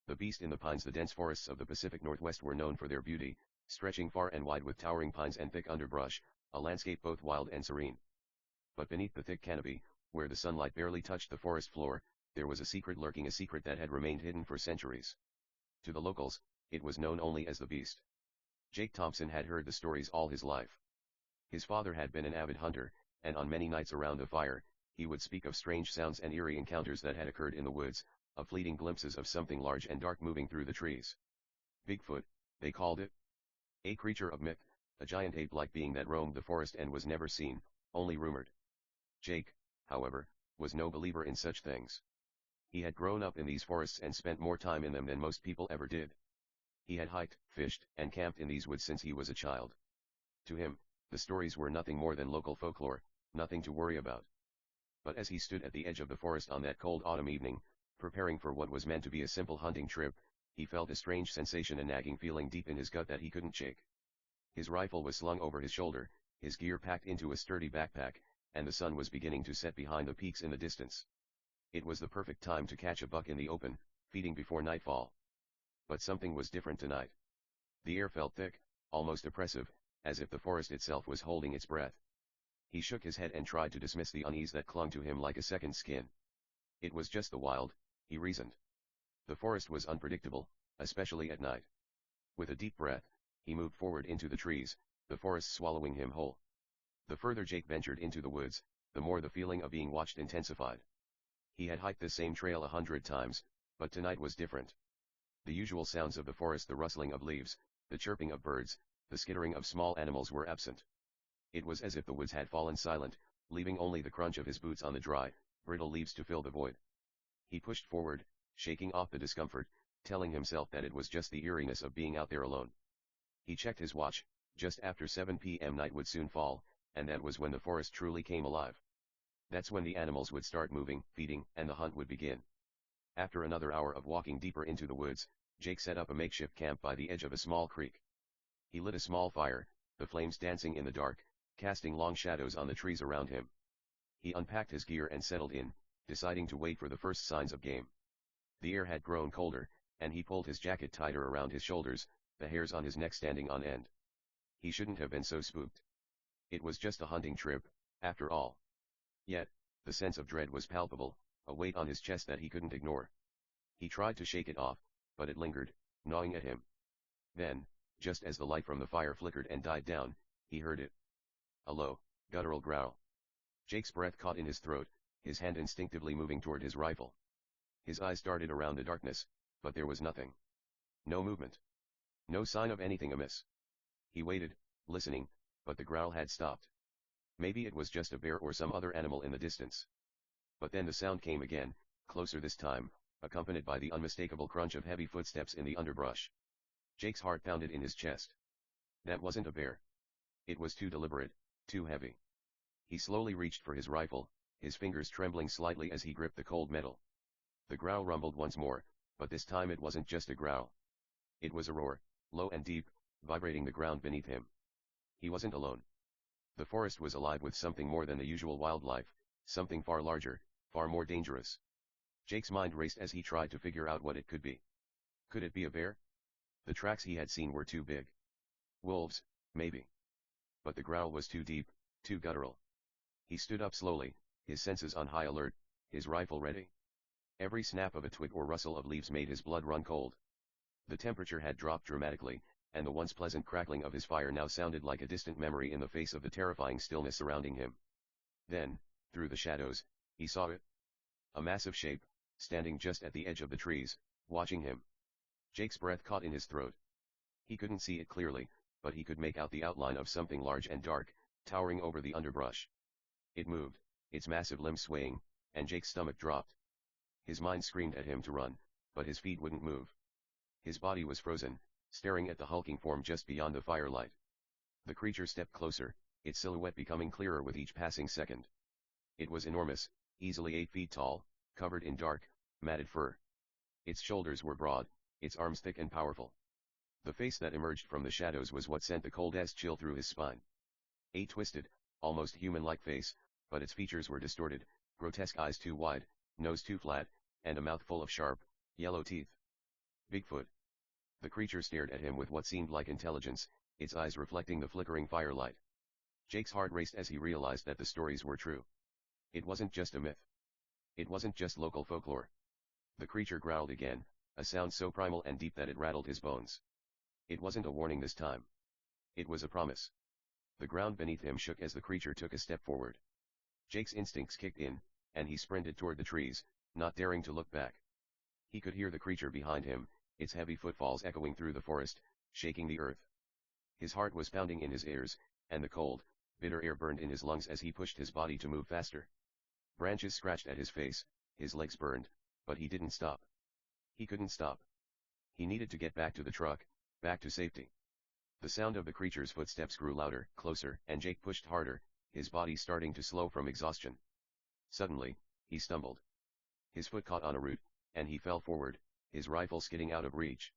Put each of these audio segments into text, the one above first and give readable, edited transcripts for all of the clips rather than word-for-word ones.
The beast in the pines. The dense forests of the Pacific Northwest were known for their beauty, stretching far and wide with towering pines and thick underbrush, a landscape both wild and serene. But beneath the thick canopy, where the sunlight barely touched the forest floor, there was a secret lurking, a secret that had remained hidden for centuries. To the locals, it was known only as the beast. Jake Thompson had heard the stories all his life. His father had been an avid hunter, and on many nights around the fire, he would speak of strange sounds and eerie encounters that had occurred in the woods, of fleeting glimpses of something large and dark moving through the trees. Bigfoot, they called it. A creature of myth, a giant ape-like being that roamed the forest and was never seen, only rumored. Jake, however, was no believer in such things. He had grown up in these forests and spent more time in them than most people ever did. He had hiked, fished, and camped in these woods since he was a child. To him, the stories were nothing more than local folklore, nothing to worry about. But as he stood at the edge of the forest on that cold autumn evening, preparing for what was meant to be a simple hunting trip, he felt a strange sensation, a nagging feeling deep in his gut that he couldn't shake. His rifle was slung over his shoulder, his gear packed into a sturdy backpack, and the sun was beginning to set behind the peaks in the distance. It was the perfect time to catch a buck in the open, feeding before nightfall. But something was different tonight. The air felt thick, almost oppressive, as if the forest itself was holding its breath. He shook his head and tried to dismiss the unease that clung to him like a second skin. It was just the wild, he reasoned. The forest was unpredictable, especially at night. With a deep breath, he moved forward into the trees, the forest swallowing him whole. The further Jake ventured into the woods, the more the feeling of being watched intensified. He had hiked the same trail 100 times, but tonight was different. The usual sounds of the forest, the rustling of leaves, the chirping of birds, the skittering of small animals were absent. It was as if the woods had fallen silent, leaving only the crunch of his boots on the dry, brittle leaves to fill the void. He pushed forward, shaking off the discomfort, telling himself that it was just the eeriness of being out there alone. He checked his watch, just after 7 p.m. Night would soon fall, and that was when the forest truly came alive. That's when the animals would start moving, feeding, and the hunt would begin. After another hour of walking deeper into the woods, Jake set up a makeshift camp by the edge of a small creek. He lit a small fire, the flames dancing in the dark, casting long shadows on the trees around him. He unpacked his gear and settled in, deciding to wait for the first signs of game. The air had grown colder, and he pulled his jacket tighter around his shoulders, the hairs on his neck standing on end. He shouldn't have been so spooked. It was just a hunting trip, after all. Yet, the sense of dread was palpable, a weight on his chest that he couldn't ignore. He tried to shake it off, but it lingered, gnawing at him. Then, just as the light from the fire flickered and died down, he heard it. A low, guttural growl. Jake's breath caught in his throat, his hand instinctively moving toward his rifle. His eyes darted around the darkness, but there was nothing. No movement. No sign of anything amiss. He waited, listening, but the growl had stopped. Maybe it was just a bear or some other animal in the distance. But then the sound came again, closer this time, accompanied by the unmistakable crunch of heavy footsteps in the underbrush. Jake's heart pounded in his chest. That wasn't a bear. It was too deliberate, too heavy. He slowly reached for his rifle, his fingers trembling slightly as he gripped the cold metal. The growl rumbled once more, but this time it wasn't just a growl. It was a roar, low and deep, vibrating the ground beneath him. He wasn't alone. The forest was alive with something more than the usual wildlife, something far larger, far more dangerous. Jake's mind raced as he tried to figure out what it could be. Could it be a bear? The tracks he had seen were too big. Wolves, maybe. But the growl was too deep, too guttural. He stood up slowly, his senses on high alert, his rifle ready. Every snap of a twig or rustle of leaves made his blood run cold. The temperature had dropped dramatically, and the once pleasant crackling of his fire now sounded like a distant memory in the face of the terrifying stillness surrounding him. Then, through the shadows, he saw it. A massive shape, standing just at the edge of the trees, watching him. Jake's breath caught in his throat. He couldn't see it clearly, but he could make out the outline of something large and dark, towering over the underbrush. It moved, its massive limbs swaying, and Jake's stomach dropped. His mind screamed at him to run, but his feet wouldn't move. His body was frozen, staring at the hulking form just beyond the firelight. The creature stepped closer, its silhouette becoming clearer with each passing second. It was enormous, easily 8 feet tall, covered in dark, matted fur. Its shoulders were broad, its arms thick and powerful. The face that emerged from the shadows was what sent the cold-ass chill through his spine. A twisted, almost human-like face, but its features were distorted, grotesque eyes too wide, nose too flat, and a mouth full of sharp, yellow teeth. Bigfoot. The creature stared at him with what seemed like intelligence, its eyes reflecting the flickering firelight. Jake's heart raced as he realized that the stories were true. It wasn't just a myth. It wasn't just local folklore. The creature growled again, a sound so primal and deep that it rattled his bones. It wasn't a warning this time. It was a promise. The ground beneath him shook as the creature took a step forward. Jake's instincts kicked in, and he sprinted toward the trees, not daring to look back. He could hear the creature behind him, its heavy footfalls echoing through the forest, shaking the earth. His heart was pounding in his ears, and the cold, bitter air burned in his lungs as he pushed his body to move faster. Branches scratched at his face, his legs burned, but he didn't stop. He couldn't stop. He needed to get back to the truck, back to safety. The sound of the creature's footsteps grew louder, closer, and Jake pushed harder, his body starting to slow from exhaustion. Suddenly, he stumbled. His foot caught on a root, and he fell forward, his rifle skidding out of reach.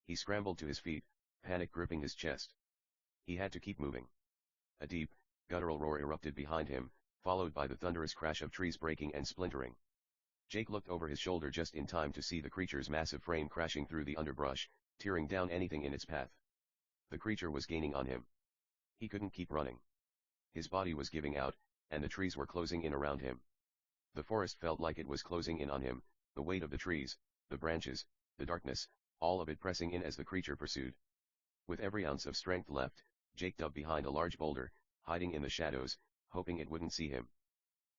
He scrambled to his feet, panic gripping his chest. He had to keep moving. A deep, guttural roar erupted behind him, followed by the thunderous crash of trees breaking and splintering. Jake looked over his shoulder just in time to see the creature's massive frame crashing through the underbrush, tearing down anything in its path. The creature was gaining on him. He couldn't keep running. His body was giving out, and the trees were closing in around him. The forest felt like it was closing in on him, the weight of the trees, the branches, the darkness, all of it pressing in as the creature pursued. With every ounce of strength left, Jake dug behind a large boulder, hiding in the shadows, hoping it wouldn't see him.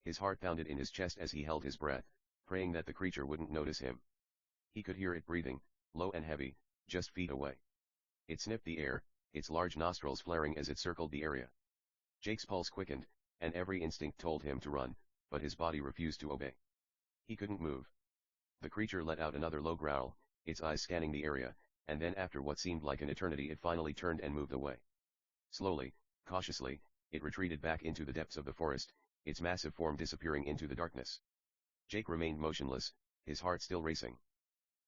His heart pounded in his chest as he held his breath, praying that the creature wouldn't notice him. He could hear it breathing, low and heavy, just feet away. It sniffed the air, its large nostrils flaring as it circled the area. Jake's pulse quickened, and every instinct told him to run, but his body refused to obey. He couldn't move. The creature let out another low growl, its eyes scanning the area, and then after what seemed like an eternity it finally turned and moved away. Slowly, cautiously, it retreated back into the depths of the forest, its massive form disappearing into the darkness. Jake remained motionless, his heart still racing.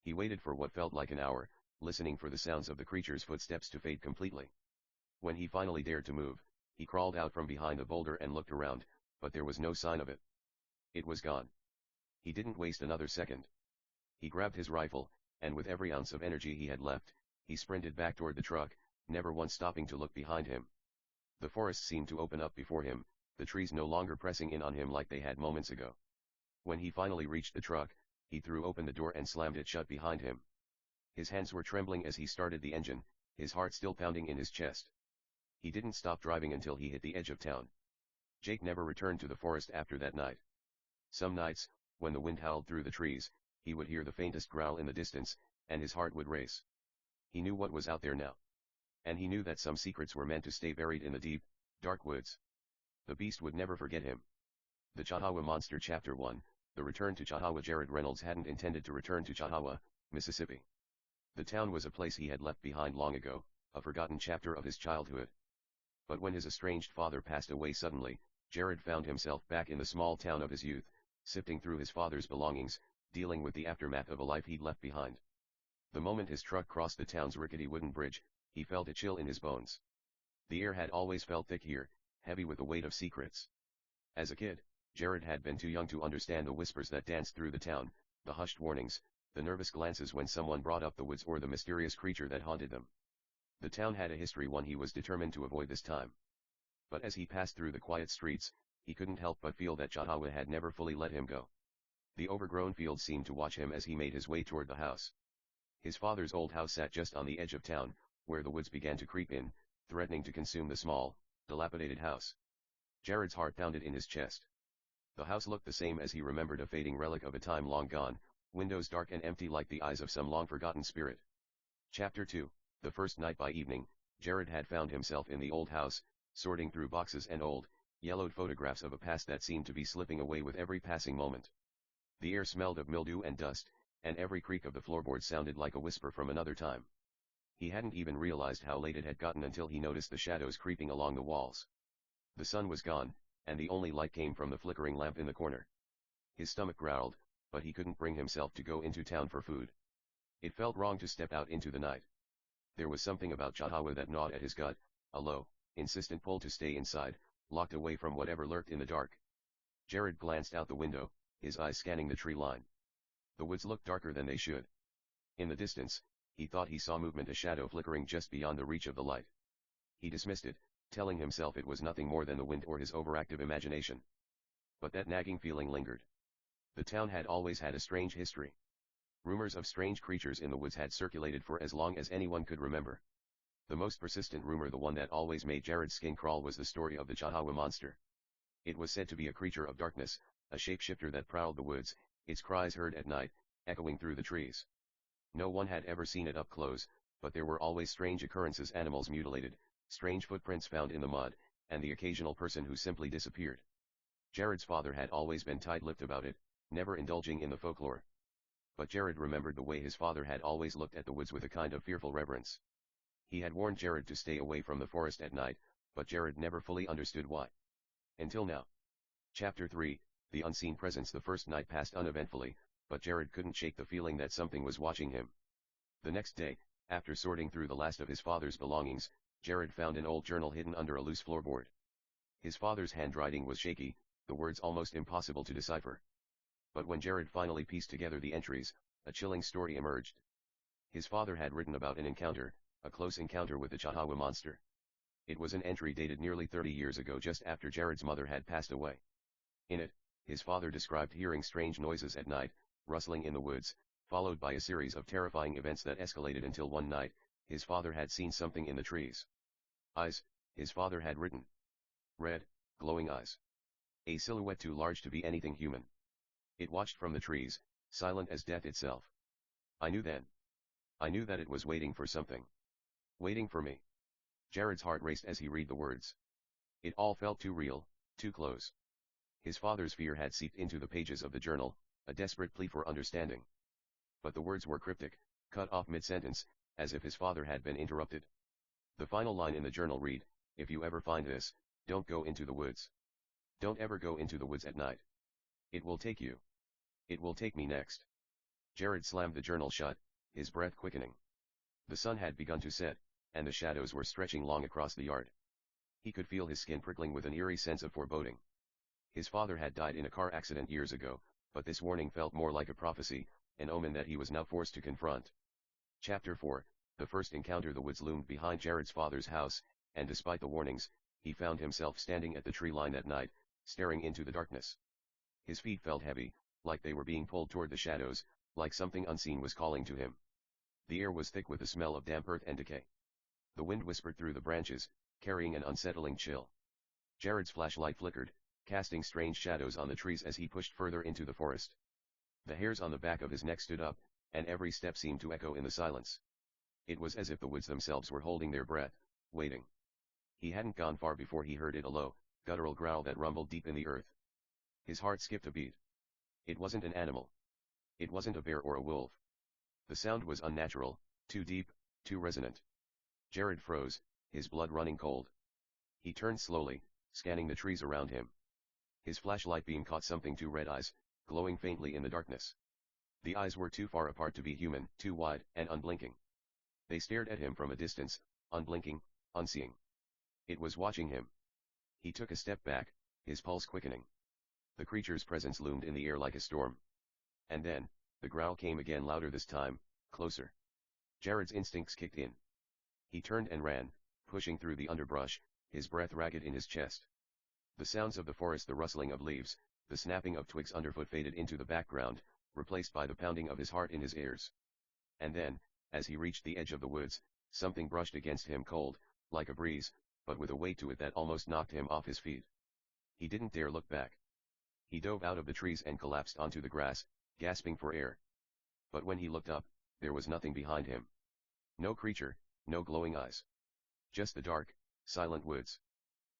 He waited for what felt like an hour, listening for the sounds of the creature's footsteps to fade completely. When he finally dared to move, he crawled out from behind the boulder and looked around, but there was no sign of it. It was gone. He didn't waste another second. He grabbed his rifle, and with every ounce of energy he had left, he sprinted back toward the truck, never once stopping to look behind him. The forest seemed to open up before him, the trees no longer pressing in on him like they had moments ago. When he finally reached the truck, he threw open the door and slammed it shut behind him. His hands were trembling as he started the engine, his heart still pounding in his chest. He didn't stop driving until he hit the edge of town. Jake never returned to the forest after that night. Some nights, when the wind howled through the trees, he would hear the faintest growl in the distance, and his heart would race. He knew what was out there now. And he knew that some secrets were meant to stay buried in the deep, dark woods. The beast would never forget him. The Chautauqua Monster Chapter 1, The Return to Chautauqua. Jared Reynolds hadn't intended to return to Chautauqua, Mississippi. The town was a place he had left behind long ago, a forgotten chapter of his childhood. But when his estranged father passed away suddenly, Jared found himself back in the small town of his youth, sifting through his father's belongings, dealing with the aftermath of a life he'd left behind. The moment his truck crossed the town's rickety wooden bridge, he felt a chill in his bones. The air had always felt thick here, heavy with the weight of secrets. As a kid, Jared had been too young to understand the whispers that danced through the town, the hushed warnings, the nervous glances when someone brought up the woods or the mysterious creature that haunted them. The town had a history, one he was determined to avoid this time. But as he passed through the quiet streets, he couldn't help but feel that Chautauqua had never fully let him go. The overgrown fields seemed to watch him as he made his way toward the house. His father's old house sat just on the edge of town, where the woods began to creep in, threatening to consume the small, dilapidated house. Jared's heart pounded in his chest. The house looked the same as he remembered, a fading relic of a time long gone, windows dark and empty like the eyes of some long-forgotten spirit. Chapter 2, The first night. By evening, Jared had found himself in the old house, sorting through boxes and old, yellowed photographs of a past that seemed to be slipping away with every passing moment. The air smelled of mildew and dust, and every creak of the floorboards sounded like a whisper from another time. He hadn't even realized how late it had gotten until he noticed the shadows creeping along the walls. The sun was gone, and the only light came from the flickering lamp in the corner. His stomach growled, but he couldn't bring himself to go into town for food. It felt wrong to step out into the night. There was something about Chautauqua that gnawed at his gut, a low, insistent pull to stay inside, locked away from whatever lurked in the dark. Jared glanced out the window, his eyes scanning the tree line. The woods looked darker than they should. In the distance, he thought he saw movement, a shadow flickering just beyond the reach of the light. He dismissed it, telling himself it was nothing more than the wind or his overactive imagination. But that nagging feeling lingered. The town had always had a strange history. Rumors of strange creatures in the woods had circulated for as long as anyone could remember. The most persistent rumor, the one that always made Jared's skin crawl, was the story of the Chahawa monster. It was said to be a creature of darkness, a shapeshifter that prowled the woods, its cries heard at night, echoing through the trees. No one had ever seen it up close, but there were always strange occurrences: animals mutilated, strange footprints found in the mud, and the occasional person who simply disappeared. Jared's father had always been tight-lipped about it, never indulging in the folklore. But Jared remembered the way his father had always looked at the woods, with a kind of fearful reverence. He had warned Jared to stay away from the forest at night, but Jared never fully understood why. Until now. Chapter 3, The Unseen Presence. The first night passed uneventfully, but Jared couldn't shake the feeling that something was watching him. The next day, after sorting through the last of his father's belongings, Jared found an old journal hidden under a loose floorboard. His father's handwriting was shaky, the words almost impossible to decipher. But when Jared finally pieced together the entries, a chilling story emerged. His father had written about an encounter, a close encounter with the Chahawa monster. It was an entry dated nearly 30 years ago, just after Jared's mother had passed away. In it, his father described hearing strange noises at night, rustling in the woods, followed by a series of terrifying events that escalated until one night, his father had seen something in the trees. Eyes, his father had written. Red, glowing eyes. A silhouette too large to be anything human. It watched from the trees, silent as death itself. I knew then. I knew that it was waiting for something. Waiting for me. Jared's heart raced as he read the words. It all felt too real, too close. His father's fear had seeped into the pages of the journal, a desperate plea for understanding. But the words were cryptic, cut off mid-sentence, as if his father had been interrupted. The final line in the journal read, "If you ever find this, don't go into the woods. Don't ever go into the woods at night. It will take you. It will take me next." Jared slammed the journal shut, his breath quickening. The sun had begun to set, and the shadows were stretching long across the yard. He could feel his skin prickling with an eerie sense of foreboding. His father had died in a car accident years ago, but this warning felt more like a prophecy, an omen that he was now forced to confront. Chapter 4, The First Encounter. The woods loomed behind Jared's father's house, and despite the warnings, he found himself standing at the tree line at night, staring into the darkness. His feet felt heavy, like they were being pulled toward the shadows, like something unseen was calling to him. The air was thick with the smell of damp earth and decay. The wind whispered through the branches, carrying an unsettling chill. Jared's flashlight flickered, casting strange shadows on the trees as he pushed further into the forest. The hairs on the back of his neck stood up, and every step seemed to echo in the silence. It was as if the woods themselves were holding their breath, waiting. He hadn't gone far before he heard it, a low, guttural growl that rumbled deep in the earth. His heart skipped a beat. It wasn't an animal. It wasn't a bear or a wolf. The sound was unnatural, too deep, too resonant. Jared froze, his blood running cold. He turned slowly, scanning the trees around him. His flashlight beam caught something: two red eyes, glowing faintly in the darkness. The eyes were too far apart to be human, too wide and unblinking. They stared at him from a distance, unblinking, unseeing. It was watching him. He took a step back, his pulse quickening. The creature's presence loomed in the air like a storm. And then, the growl came again, louder this time, closer. Jared's instincts kicked in. He turned and ran, pushing through the underbrush, his breath ragged in his chest. The sounds of the forest, the rustling of leaves, the snapping of twigs underfoot, faded into the background, replaced by the pounding of his heart in his ears. And then, as he reached the edge of the woods, something brushed against him, cold, like a breeze, but with a weight to it that almost knocked him off his feet. He didn't dare look back. He dove out of the trees and collapsed onto the grass, gasping for air. But when he looked up, there was nothing behind him. No creature, no glowing eyes. Just the dark, silent woods.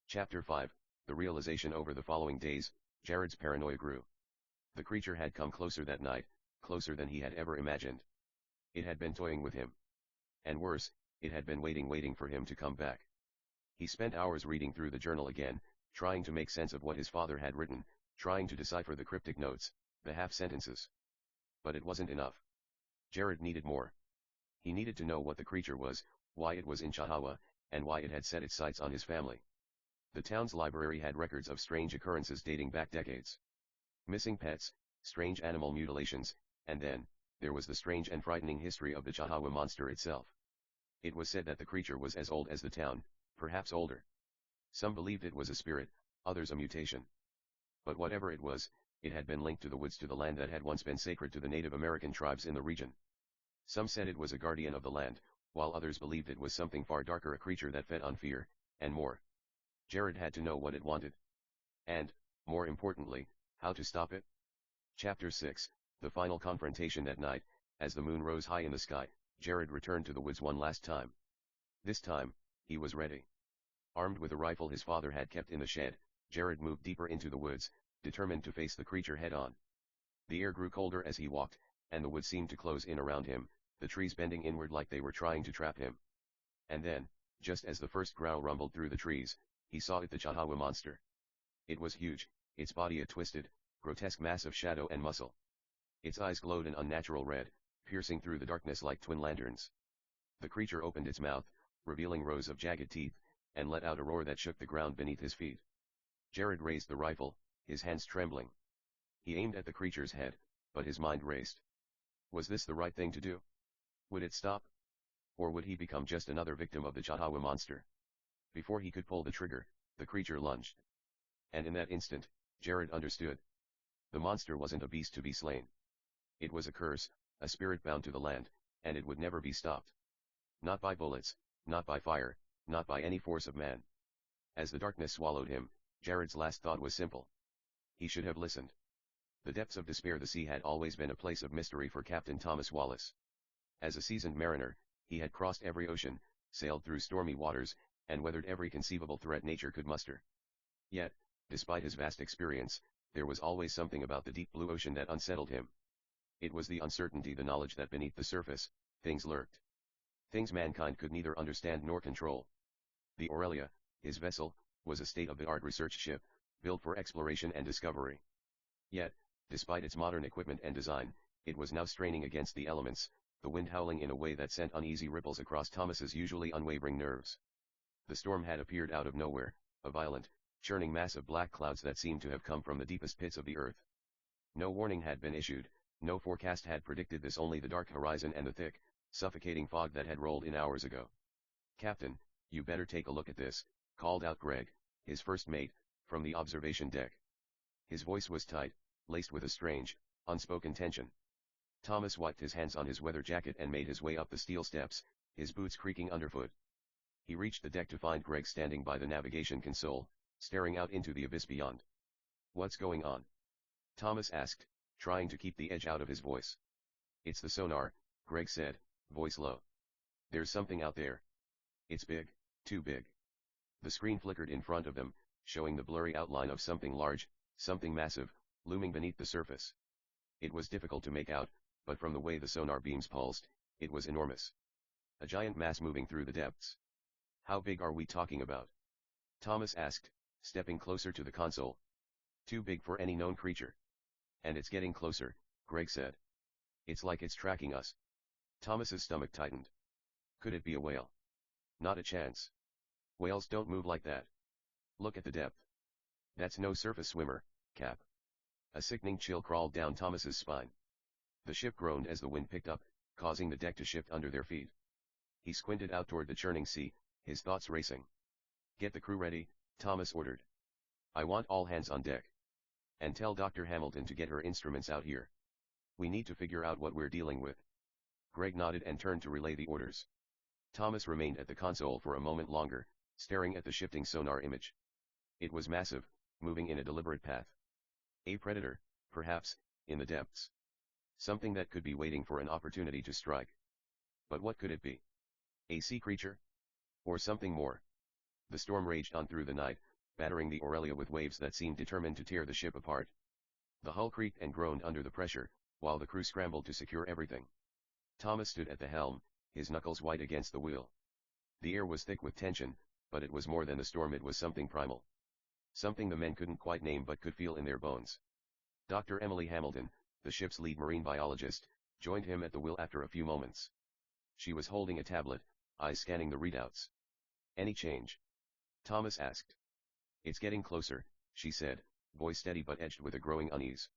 Chapter 5, The Realization. Over the following days, Jared's paranoia grew. The creature had come closer that night, closer than he had ever imagined. It had been toying with him. And worse, it had been waiting for him to come back. He spent hours reading through the journal again, trying to make sense of what his father had written, trying to decipher the cryptic notes, the half-sentences. But it wasn't enough. Jared needed more. He needed to know what the creature was, why it was in Chahawa, and why it had set its sights on his family. The town's library had records of strange occurrences dating back decades. Missing pets, strange animal mutilations, and then, there was the strange and frightening history of the Chahawa monster itself. It was said that the creature was as old as the town, perhaps older. Some believed it was a spirit, others a mutation. But whatever it was, it had been linked to the woods, to the land that had once been sacred to the Native American tribes in the region. Some said it was a guardian of the land, while others believed it was something far darker, a creature that fed on fear, and more. Jared had to know what it wanted. And, more importantly, how to stop it. Chapter 6, The Final Confrontation. At night, as the moon rose high in the sky, Jared returned to the woods one last time. This time, he was ready. Armed with a rifle his father had kept in the shed, Jared moved deeper into the woods, determined to face the creature head-on. The air grew colder as he walked, and the woods seemed to close in around him, the trees bending inward like they were trying to trap him. And then, just as the first growl rumbled through the trees, he saw it, the Chahawa monster. It was huge, its body a twisted, grotesque mass of shadow and muscle. Its eyes glowed an unnatural red, piercing through the darkness like twin lanterns. The creature opened its mouth, revealing rows of jagged teeth, and let out a roar that shook the ground beneath his feet. Jared raised the rifle, his hands trembling. He aimed at the creature's head, but his mind raced. Was this the right thing to do? Would it stop? Or would he become just another victim of the Chahawa monster? Before he could pull the trigger, the creature lunged. And in that instant, Jared understood. The monster wasn't a beast to be slain. It was a curse, a spirit bound to the land, and it would never be stopped. Not by bullets, not by fire, not by any force of man. As the darkness swallowed him, Jared's last thought was simple. He should have listened. The depths of despair. The sea had always been a place of mystery for Captain Thomas Wallace. As a seasoned mariner, he had crossed every ocean, sailed through stormy waters, and weathered every conceivable threat nature could muster. Yet, despite his vast experience, there was always something about the deep blue ocean that unsettled him. It was the uncertainty, the knowledge that beneath the surface, things lurked. Things mankind could neither understand nor control. The Aurelia, his vessel, was a state-of-the-art research ship, built for exploration and discovery. Yet, despite its modern equipment and design, it was now straining against the elements, the wind howling in a way that sent uneasy ripples across Thomas's usually unwavering nerves. The storm had appeared out of nowhere, a violent, churning mass of black clouds that seemed to have come from the deepest pits of the earth. No warning had been issued, no forecast had predicted this, only the dark horizon and the thick, suffocating fog that had rolled in hours ago. "Captain, you better take a look at this," called out Greg, his first mate, from the observation deck. His voice was tight, laced with a strange, unspoken tension. Thomas wiped his hands on his weather jacket and made his way up the steel steps, his boots creaking underfoot. He reached the deck to find Greg standing by the navigation console, staring out into the abyss beyond. "What's going on?" Thomas asked, trying to keep the edge out of his voice. "It's the sonar," Greg said, voice low. "There's something out there. It's big, too big." The screen flickered in front of them, showing the blurry outline of something large, something massive, looming beneath the surface. It was difficult to make out, but from the way the sonar beams pulsed, it was enormous. A giant mass moving through the depths. "How big are we talking about?" Thomas asked, stepping closer to the console. "Too big for any known creature." "And it's getting closer," Greg said. "It's like it's tracking us." Thomas's stomach tightened. Could it be a whale? Not a chance. Whales don't move like that. Look at the depth. That's no surface swimmer, Cap. A sickening chill crawled down Thomas's spine. The ship groaned as the wind picked up, causing the deck to shift under their feet. He squinted out toward the churning sea, his thoughts racing. "Get the crew ready," Thomas ordered. "I want all hands on deck. And tell Dr. Hamilton to get her instruments out here. We need to figure out what we're dealing with." Greg nodded and turned to relay the orders. Thomas remained at the console for a moment longer, staring at the shifting sonar image. It was massive, moving in a deliberate path. A predator, perhaps, in the depths. Something that could be waiting for an opportunity to strike. But what could it be? A sea creature? Or something more? The storm raged on through the night, battering the Aurelia with waves that seemed determined to tear the ship apart. The hull creaked and groaned under the pressure, while the crew scrambled to secure everything. Thomas stood at the helm, his knuckles white against the wheel. The air was thick with tension, but it was more than the storm, it was something primal. Something the men couldn't quite name but could feel in their bones. Dr. Emily Hamilton, the ship's lead marine biologist, joined him at the wheel after a few moments. She was holding a tablet, eyes scanning the readouts. "Any change?" Thomas asked. "It's getting closer," she said, voice steady but edged with a growing unease.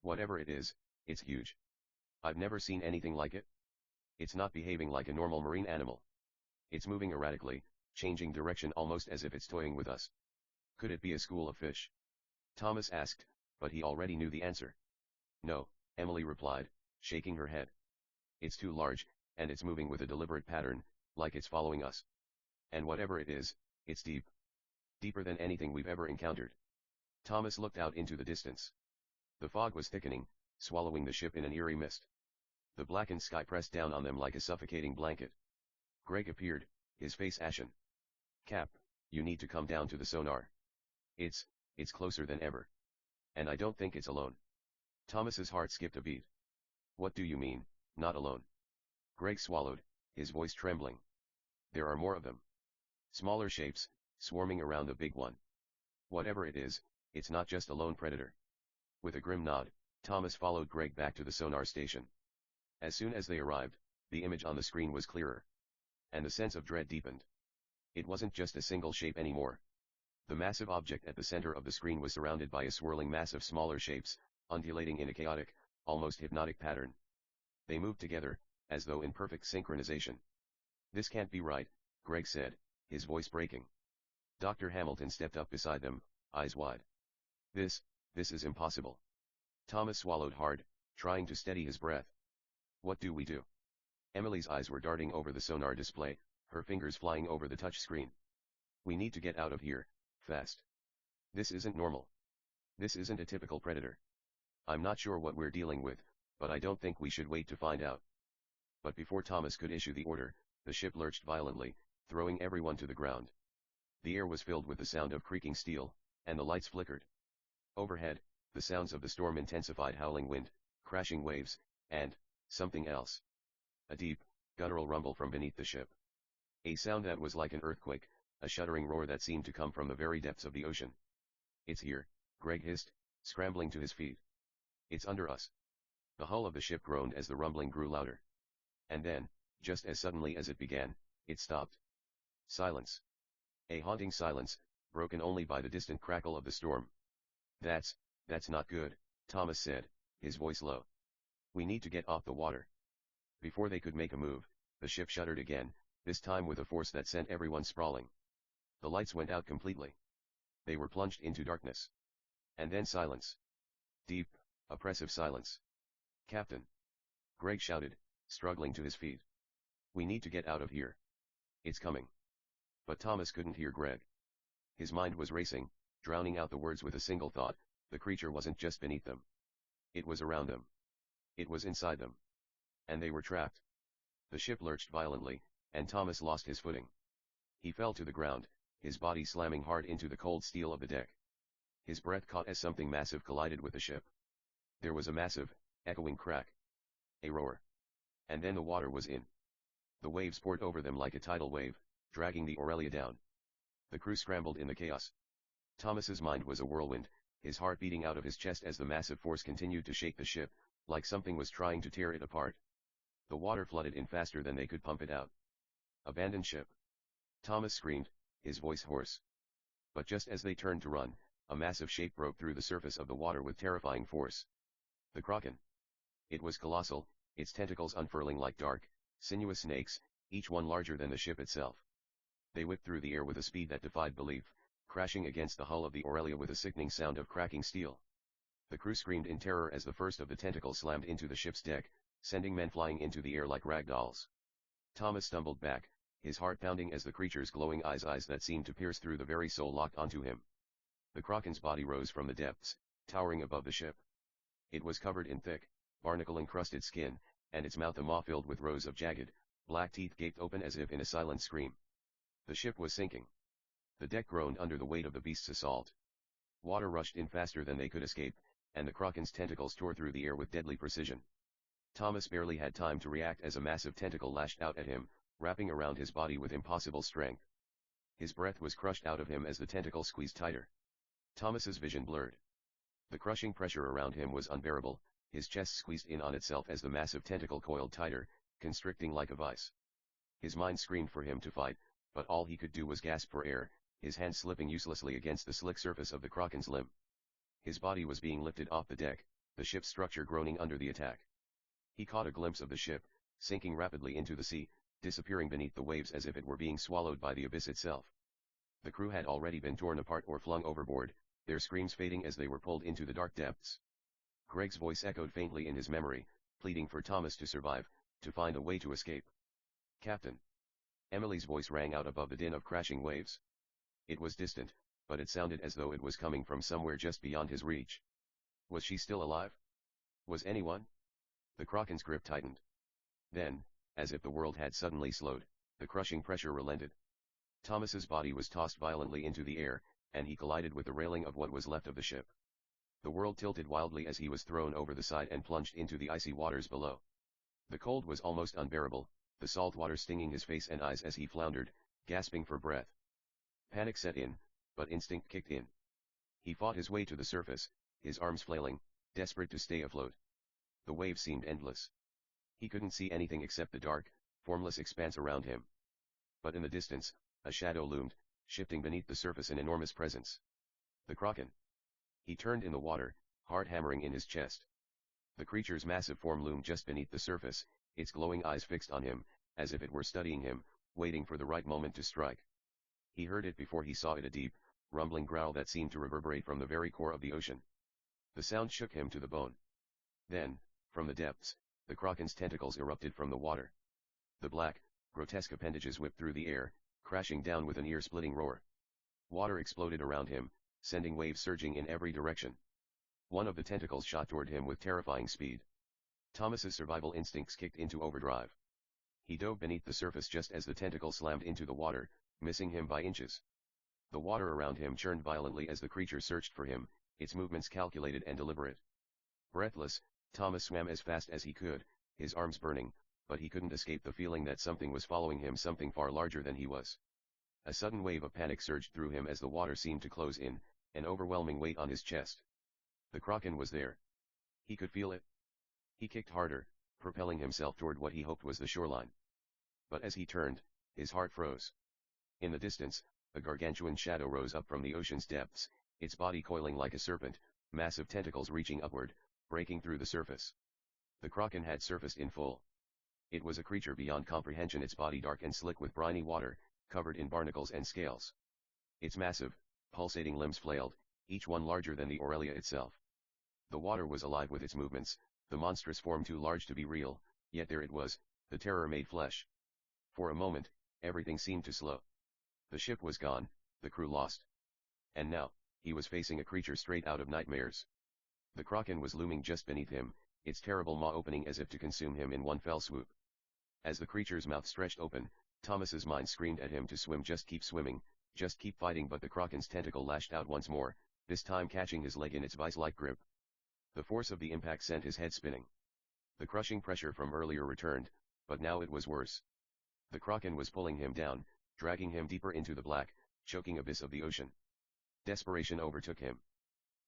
"Whatever it is, it's huge." I've never seen anything like it. It's not behaving like a normal marine animal. It's moving erratically, changing direction almost as if it's toying with us. Could it be a school of fish? Thomas asked, but he already knew the answer. No, Emily replied, shaking her head. It's too large, and it's moving with a deliberate pattern, like it's following us. And whatever it is, it's deep. Deeper than anything we've ever encountered. Thomas looked out into the distance. The fog was thickening, swallowing the ship in an eerie mist. The blackened sky pressed down on them like a suffocating blanket. Greg appeared, his face ashen. Cap, you need to come down to the sonar. It's closer than ever. And I don't think it's alone. Thomas's heart skipped a beat. What do you mean, not alone? Greg swallowed, his voice trembling. There are more of them. Smaller shapes, swarming around the big one. Whatever it is, it's not just a lone predator. With a grim nod, Thomas followed Greg back to the sonar station. As soon as they arrived, the image on the screen was clearer. And the sense of dread deepened. It wasn't just a single shape anymore. The massive object at the center of the screen was surrounded by a swirling mass of smaller shapes, undulating in a chaotic, almost hypnotic pattern. They moved together, as though in perfect synchronization. This can't be right, Greg said, his voice breaking. Dr. Hamilton stepped up beside them, eyes wide. This is impossible. Thomas swallowed hard, trying to steady his breath. What do we do? Emily's eyes were darting over the sonar display, her fingers flying over the touch screen. We need to get out of here, fast. This isn't normal. This isn't a typical predator. I'm not sure what we're dealing with, but I don't think we should wait to find out. But before Thomas could issue the order, the ship lurched violently, throwing everyone to the ground. The air was filled with the sound of creaking steel, and the lights flickered. Overhead, the sounds of the storm intensified: howling wind, crashing waves, and something else. A deep, guttural rumble from beneath the ship. A sound that was like an earthquake, a shuddering roar that seemed to come from the very depths of the ocean. It's here, Greg hissed, scrambling to his feet. It's under us. The hull of the ship groaned as the rumbling grew louder. And then, just as suddenly as it began, it stopped. Silence. A haunting silence, broken only by the distant crackle of the storm. That's not good, Thomas said, his voice low. We need to get off the water. Before they could make a move, the ship shuddered again, this time with a force that sent everyone sprawling. The lights went out completely. They were plunged into darkness. And then silence. Deep, oppressive silence. Captain! Greg shouted, struggling to his feet. We need to get out of here. It's coming. But Thomas couldn't hear Greg. His mind was racing, drowning out the words with a single thought: the creature wasn't just beneath them. It was around them. It was inside them. And they were trapped. The ship lurched violently, and Thomas lost his footing. He fell to the ground, his body slamming hard into the cold steel of the deck. His breath caught as something massive collided with the ship. There was a massive, echoing crack. A roar. And then the water was in. The waves poured over them like a tidal wave, dragging the Aurelia down. The crew scrambled in the chaos. Thomas's mind was a whirlwind, his heart beating out of his chest as the massive force continued to shake the ship, like something was trying to tear it apart. The water flooded in faster than they could pump it out. Abandoned ship. Thomas screamed, his voice hoarse. But just as they turned to run, a massive shape broke through the surface of the water with terrifying force. The Kraken. It was colossal, its tentacles unfurling like dark, sinuous snakes, each one larger than the ship itself. They whipped through the air with a speed that defied belief, crashing against the hull of the Aurelia with a sickening sound of cracking steel. The crew screamed in terror as the first of the tentacles slammed into the ship's deck, sending men flying into the air like rag dolls. Thomas stumbled back, his heart pounding as the creature's glowing eyes that seemed to pierce through the very soul locked onto him. The Kraken's body rose from the depths, towering above the ship. It was covered in thick, barnacle-encrusted skin, and its mouth a maw filled with rows of jagged, black teeth gaped open as if in a silent scream. The ship was sinking. The deck groaned under the weight of the beast's assault. Water rushed in faster than they could escape, and the Kraken's tentacles tore through the air with deadly precision. Thomas barely had time to react as a massive tentacle lashed out at him, wrapping around his body with impossible strength. His breath was crushed out of him as the tentacle squeezed tighter. Thomas's vision blurred. The crushing pressure around him was unbearable, his chest squeezed in on itself as the massive tentacle coiled tighter, constricting like a vice. His mind screamed for him to fight, but all he could do was gasp for air, his hands slipping uselessly against the slick surface of the Kraken's limb. His body was being lifted off the deck, the ship's structure groaning under the attack. He caught a glimpse of the ship, sinking rapidly into the sea, disappearing beneath the waves as if it were being swallowed by the abyss itself. The crew had already been torn apart or flung overboard, their screams fading as they were pulled into the dark depths. Greg's voice echoed faintly in his memory, pleading for Thomas to survive, to find a way to escape. "Captain." Emily's voice rang out above the din of crashing waves. It was distant, but it sounded as though it was coming from somewhere just beyond his reach. Was she still alive? Was anyone? The Kraken's grip tightened. Then, as if the world had suddenly slowed, the crushing pressure relented. Thomas's body was tossed violently into the air, and he collided with the railing of what was left of the ship. The world tilted wildly as he was thrown over the side and plunged into the icy waters below. The cold was almost unbearable, the salt water stinging his face and eyes as he floundered, gasping for breath. Panic set in, but instinct kicked in. He fought his way to the surface, his arms flailing, desperate to stay afloat. The waves seemed endless. He couldn't see anything except the dark, formless expanse around him. But in the distance, a shadow loomed, shifting beneath the surface, an enormous presence. The Kraken. He turned in the water, heart hammering in his chest. The creature's massive form loomed just beneath the surface, its glowing eyes fixed on him, as if it were studying him, waiting for the right moment to strike. He heard it before he saw it, a deep, rumbling growl that seemed to reverberate from the very core of the ocean. The sound shook him to the bone. Then, from the depths, the Kraken's tentacles erupted from the water. The black, grotesque appendages whipped through the air, crashing down with an ear-splitting roar. Water exploded around him, sending waves surging in every direction. One of the tentacles shot toward him with terrifying speed. Thomas's survival instincts kicked into overdrive. He dove beneath the surface just as the tentacle slammed into the water, missing him by inches. The water around him churned violently as the creature searched for him, its movements calculated and deliberate. Breathless, Thomas swam as fast as he could, his arms burning, but he couldn't escape the feeling that something was following him, something far larger than he was. A sudden wave of panic surged through him as the water seemed to close in, an overwhelming weight on his chest. The Kraken was there. He could feel it. He kicked harder, propelling himself toward what he hoped was the shoreline. But as he turned, his heart froze. In the distance, a gargantuan shadow rose up from the ocean's depths, its body coiling like a serpent, massive tentacles reaching upward, breaking through the surface. The Kraken had surfaced in full. It was a creature beyond comprehension, its body dark and slick with briny water, covered in barnacles and scales. Its massive, pulsating limbs flailed, each one larger than the Aurelia itself. The water was alive with its movements, the monstrous form too large to be real, yet there it was, the terror made flesh. For a moment, everything seemed to slow. The ship was gone, the crew lost. And now, he was facing a creature straight out of nightmares. The Kraken was looming just beneath him, its terrible maw opening as if to consume him in one fell swoop. As the creature's mouth stretched open, Thomas's mind screamed at him to swim, just keep swimming, just keep fighting, but the Kraken's tentacle lashed out once more, this time catching his leg in its vice-like grip. The force of the impact sent his head spinning. The crushing pressure from earlier returned, but now it was worse. The Kraken was pulling him down, dragging him deeper into the black, choking abyss of the ocean. Desperation overtook him.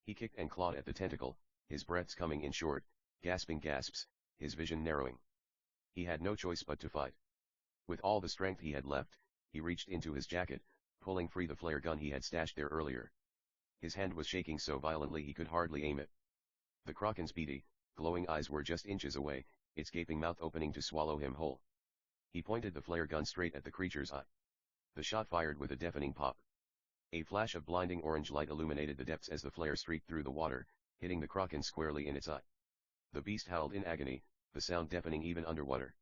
He kicked and clawed at the tentacle, his breaths coming in short, gasping gasps, his vision narrowing. He had no choice but to fight. With all the strength he had left, he reached into his jacket, pulling free the flare gun he had stashed there earlier. His hand was shaking so violently he could hardly aim it. The Kraken's beady, glowing eyes were just inches away, its gaping mouth opening to swallow him whole. He pointed the flare gun straight at the creature's eye. The shot fired with a deafening pop. A flash of blinding orange light illuminated the depths as the flare streaked through the water, hitting the Kraken squarely in its eye. The beast howled in agony, the sound deafening even underwater.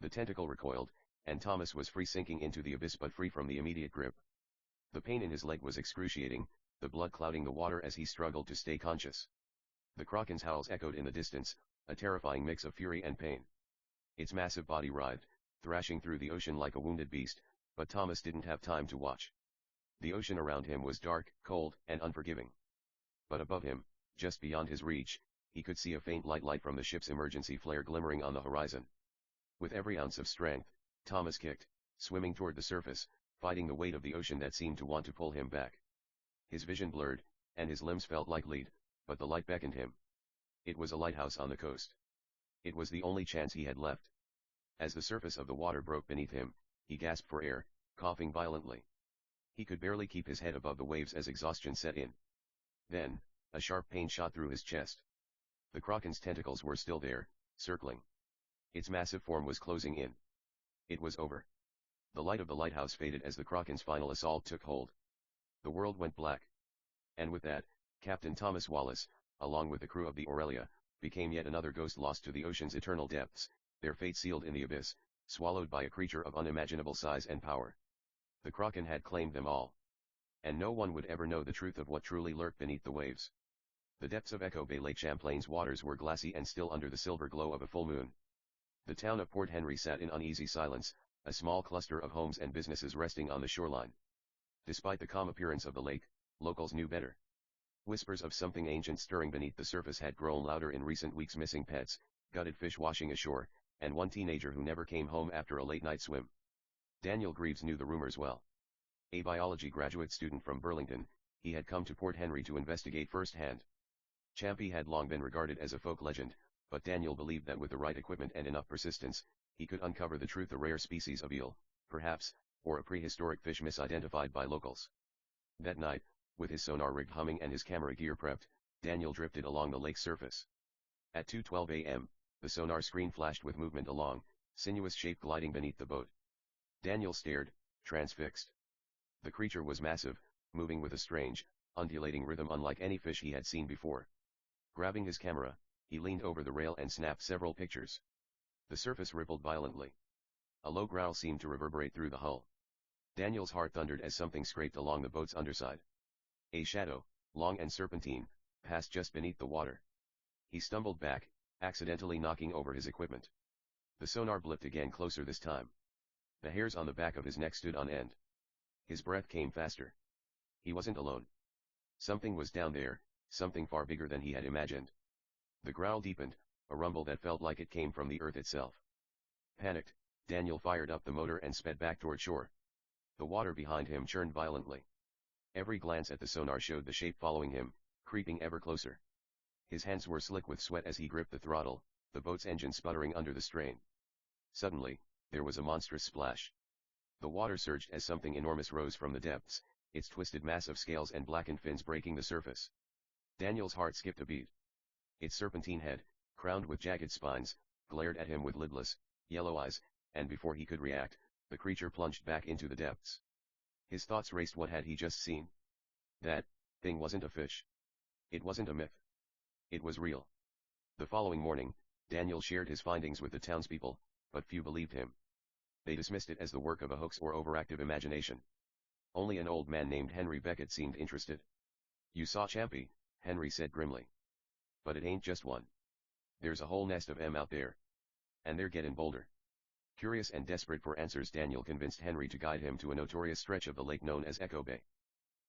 The tentacle recoiled, and Thomas was free, sinking into the abyss but free from the immediate grip. The pain in his leg was excruciating, the blood clouding the water as he struggled to stay conscious. The Kraken's howls echoed in the distance, a terrifying mix of fury and pain. Its massive body writhed, thrashing through the ocean like a wounded beast, but Thomas didn't have time to watch. The ocean around him was dark, cold, and unforgiving. But above him, just beyond his reach, he could see a faint light from the ship's emergency flare glimmering on the horizon. With every ounce of strength, Thomas kicked, swimming toward the surface, fighting the weight of the ocean that seemed to want to pull him back. His vision blurred, and his limbs felt like lead, but the light beckoned him. It was a lighthouse on the coast. It was the only chance he had left. As the surface of the water broke beneath him, he gasped for air, coughing violently. He could barely keep his head above the waves as exhaustion set in. Then, a sharp pain shot through his chest. The Kraken's tentacles were still there, circling. Its massive form was closing in. It was over. The light of the lighthouse faded as the Kraken's final assault took hold. The world went black. And with that, Captain Thomas Wallace, along with the crew of the Aurelia, became yet another ghost lost to the ocean's eternal depths, their fate sealed in the abyss, swallowed by a creature of unimaginable size and power. The Kraken had claimed them all. And no one would ever know the truth of what truly lurked beneath the waves. The depths of Echo Bay Lake Champlain's waters were glassy and still under the silver glow of a full moon. The town of Port Henry sat in uneasy silence, a small cluster of homes and businesses resting on the shoreline. Despite the calm appearance of the lake, locals knew better. Whispers of something ancient stirring beneath the surface had grown louder in recent weeks: missing pets, gutted fish washing ashore, and one teenager who never came home after a late-night swim. Daniel Greaves knew the rumors well. A biology graduate student from Burlington, he had come to Port Henry to investigate firsthand. Champy had long been regarded as a folk legend, but Daniel believed that with the right equipment and enough persistence, he could uncover the truth: a rare species of eel, perhaps, or a prehistoric fish misidentified by locals. That night, with his sonar rig humming and his camera gear prepped, Daniel drifted along the lake's surface. At 2:12 a.m., the sonar screen flashed with movement: a long, sinuous shape gliding beneath the boat. Daniel stared, transfixed. The creature was massive, moving with a strange, undulating rhythm unlike any fish he had seen before. Grabbing his camera, he leaned over the rail and snapped several pictures. The surface rippled violently. A low growl seemed to reverberate through the hull. Daniel's heart thundered as something scraped along the boat's underside. A shadow, long and serpentine, passed just beneath the water. He stumbled back, accidentally knocking over his equipment. The sonar blipped again, closer this time. The hairs on the back of his neck stood on end. His breath came faster. He wasn't alone. Something was down there, something far bigger than he had imagined. The growl deepened, a rumble that felt like it came from the earth itself. Panicked, Daniel fired up the motor and sped back toward shore. The water behind him churned violently. Every glance at the sonar showed the shape following him, creeping ever closer. His hands were slick with sweat as he gripped the throttle, the boat's engine sputtering under the strain. Suddenly, there was a monstrous splash. The water surged as something enormous rose from the depths, its twisted mass of scales and blackened fins breaking the surface. Daniel's heart skipped a beat. Its serpentine head, crowned with jagged spines, glared at him with lidless, yellow eyes, and before he could react, the creature plunged back into the depths. His thoughts raced. What had he just seen? That thing wasn't a fish. It wasn't a myth. It was real. The following morning, Daniel shared his findings with the townspeople, but few believed him. They dismissed it as the work of a hoax or overactive imagination. Only an old man named Henry Beckett seemed interested. "You saw Champy," Henry said grimly. "But it ain't just one. There's a whole nest of 'em out there. And they're getting bolder." Curious and desperate for answers, Daniel convinced Henry to guide him to a notorious stretch of the lake known as Echo Bay.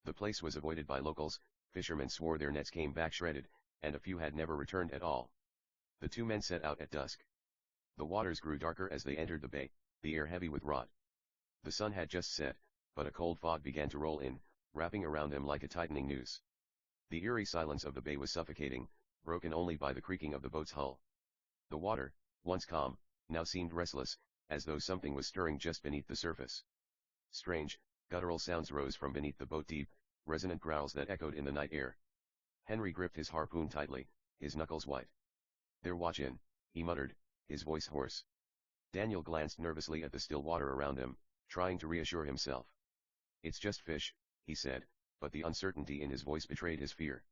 The place was avoided by locals, fishermen swore their nets came back shredded, and a few had never returned at all. The two men set out at dusk. The waters grew darker as they entered the bay, the air heavy with rot. The sun had just set, but a cold fog began to roll in, wrapping around them like a tightening noose. The eerie silence of the bay was suffocating, broken only by the creaking of the boat's hull. The water, once calm, now seemed restless, as though something was stirring just beneath the surface. Strange, guttural sounds rose from beneath the boat, deep, resonant growls that echoed in the night air. Henry gripped his harpoon tightly, his knuckles white. "They're watchin'," he muttered, his voice hoarse. Daniel glanced nervously at the still water around him, trying to reassure himself. "It's just fish," he said, but the uncertainty in his voice betrayed his fear.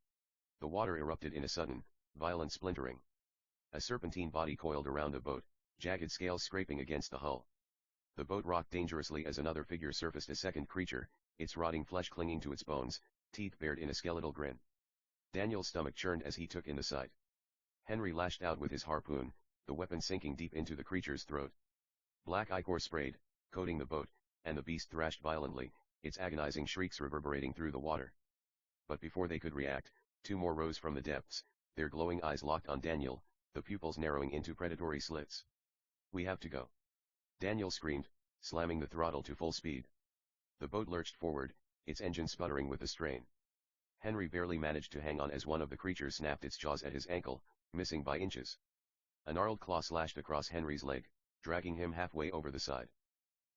The water erupted in a sudden, violent splintering. A serpentine body coiled around the boat, jagged scales scraping against the hull. The boat rocked dangerously as another figure surfaced, a second creature, its rotting flesh clinging to its bones, teeth bared in a skeletal grin. Daniel's stomach churned as he took in the sight. Henry lashed out with his harpoon, the weapon sinking deep into the creature's throat. Black ichor sprayed, coating the boat, and the beast thrashed violently, its agonizing shrieks reverberating through the water. But before they could react, two more rose from the depths, their glowing eyes locked on Daniel, the pupils narrowing into predatory slits. "We have to go," Daniel screamed, slamming the throttle to full speed. The boat lurched forward, its engine sputtering with the strain. Henry barely managed to hang on as one of the creatures snapped its jaws at his ankle, missing by inches. A gnarled claw slashed across Henry's leg, dragging him halfway over the side.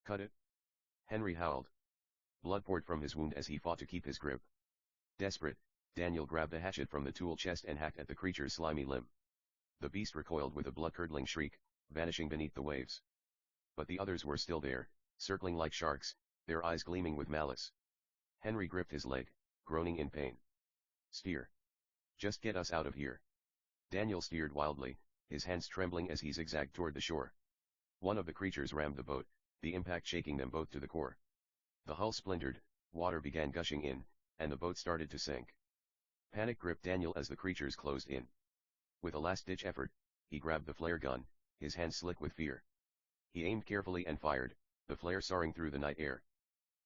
"Cut it!" Henry howled. Blood poured from his wound as he fought to keep his grip. Desperate, Daniel grabbed a hatchet from the tool chest and hacked at the creature's slimy limb. The beast recoiled with a blood-curdling shriek, vanishing beneath the waves. But the others were still there, circling like sharks, their eyes gleaming with malice. Henry gripped his leg, groaning in pain. "Steer. Just get us out of here." Daniel steered wildly, his hands trembling as he zigzagged toward the shore. One of the creatures rammed the boat, the impact shaking them both to the core. The hull splintered, water began gushing in, and the boat started to sink. Panic gripped Daniel as the creatures closed in. With a last-ditch effort, he grabbed the flare gun, his hands slick with fear. He aimed carefully and fired, the flare soaring through the night air.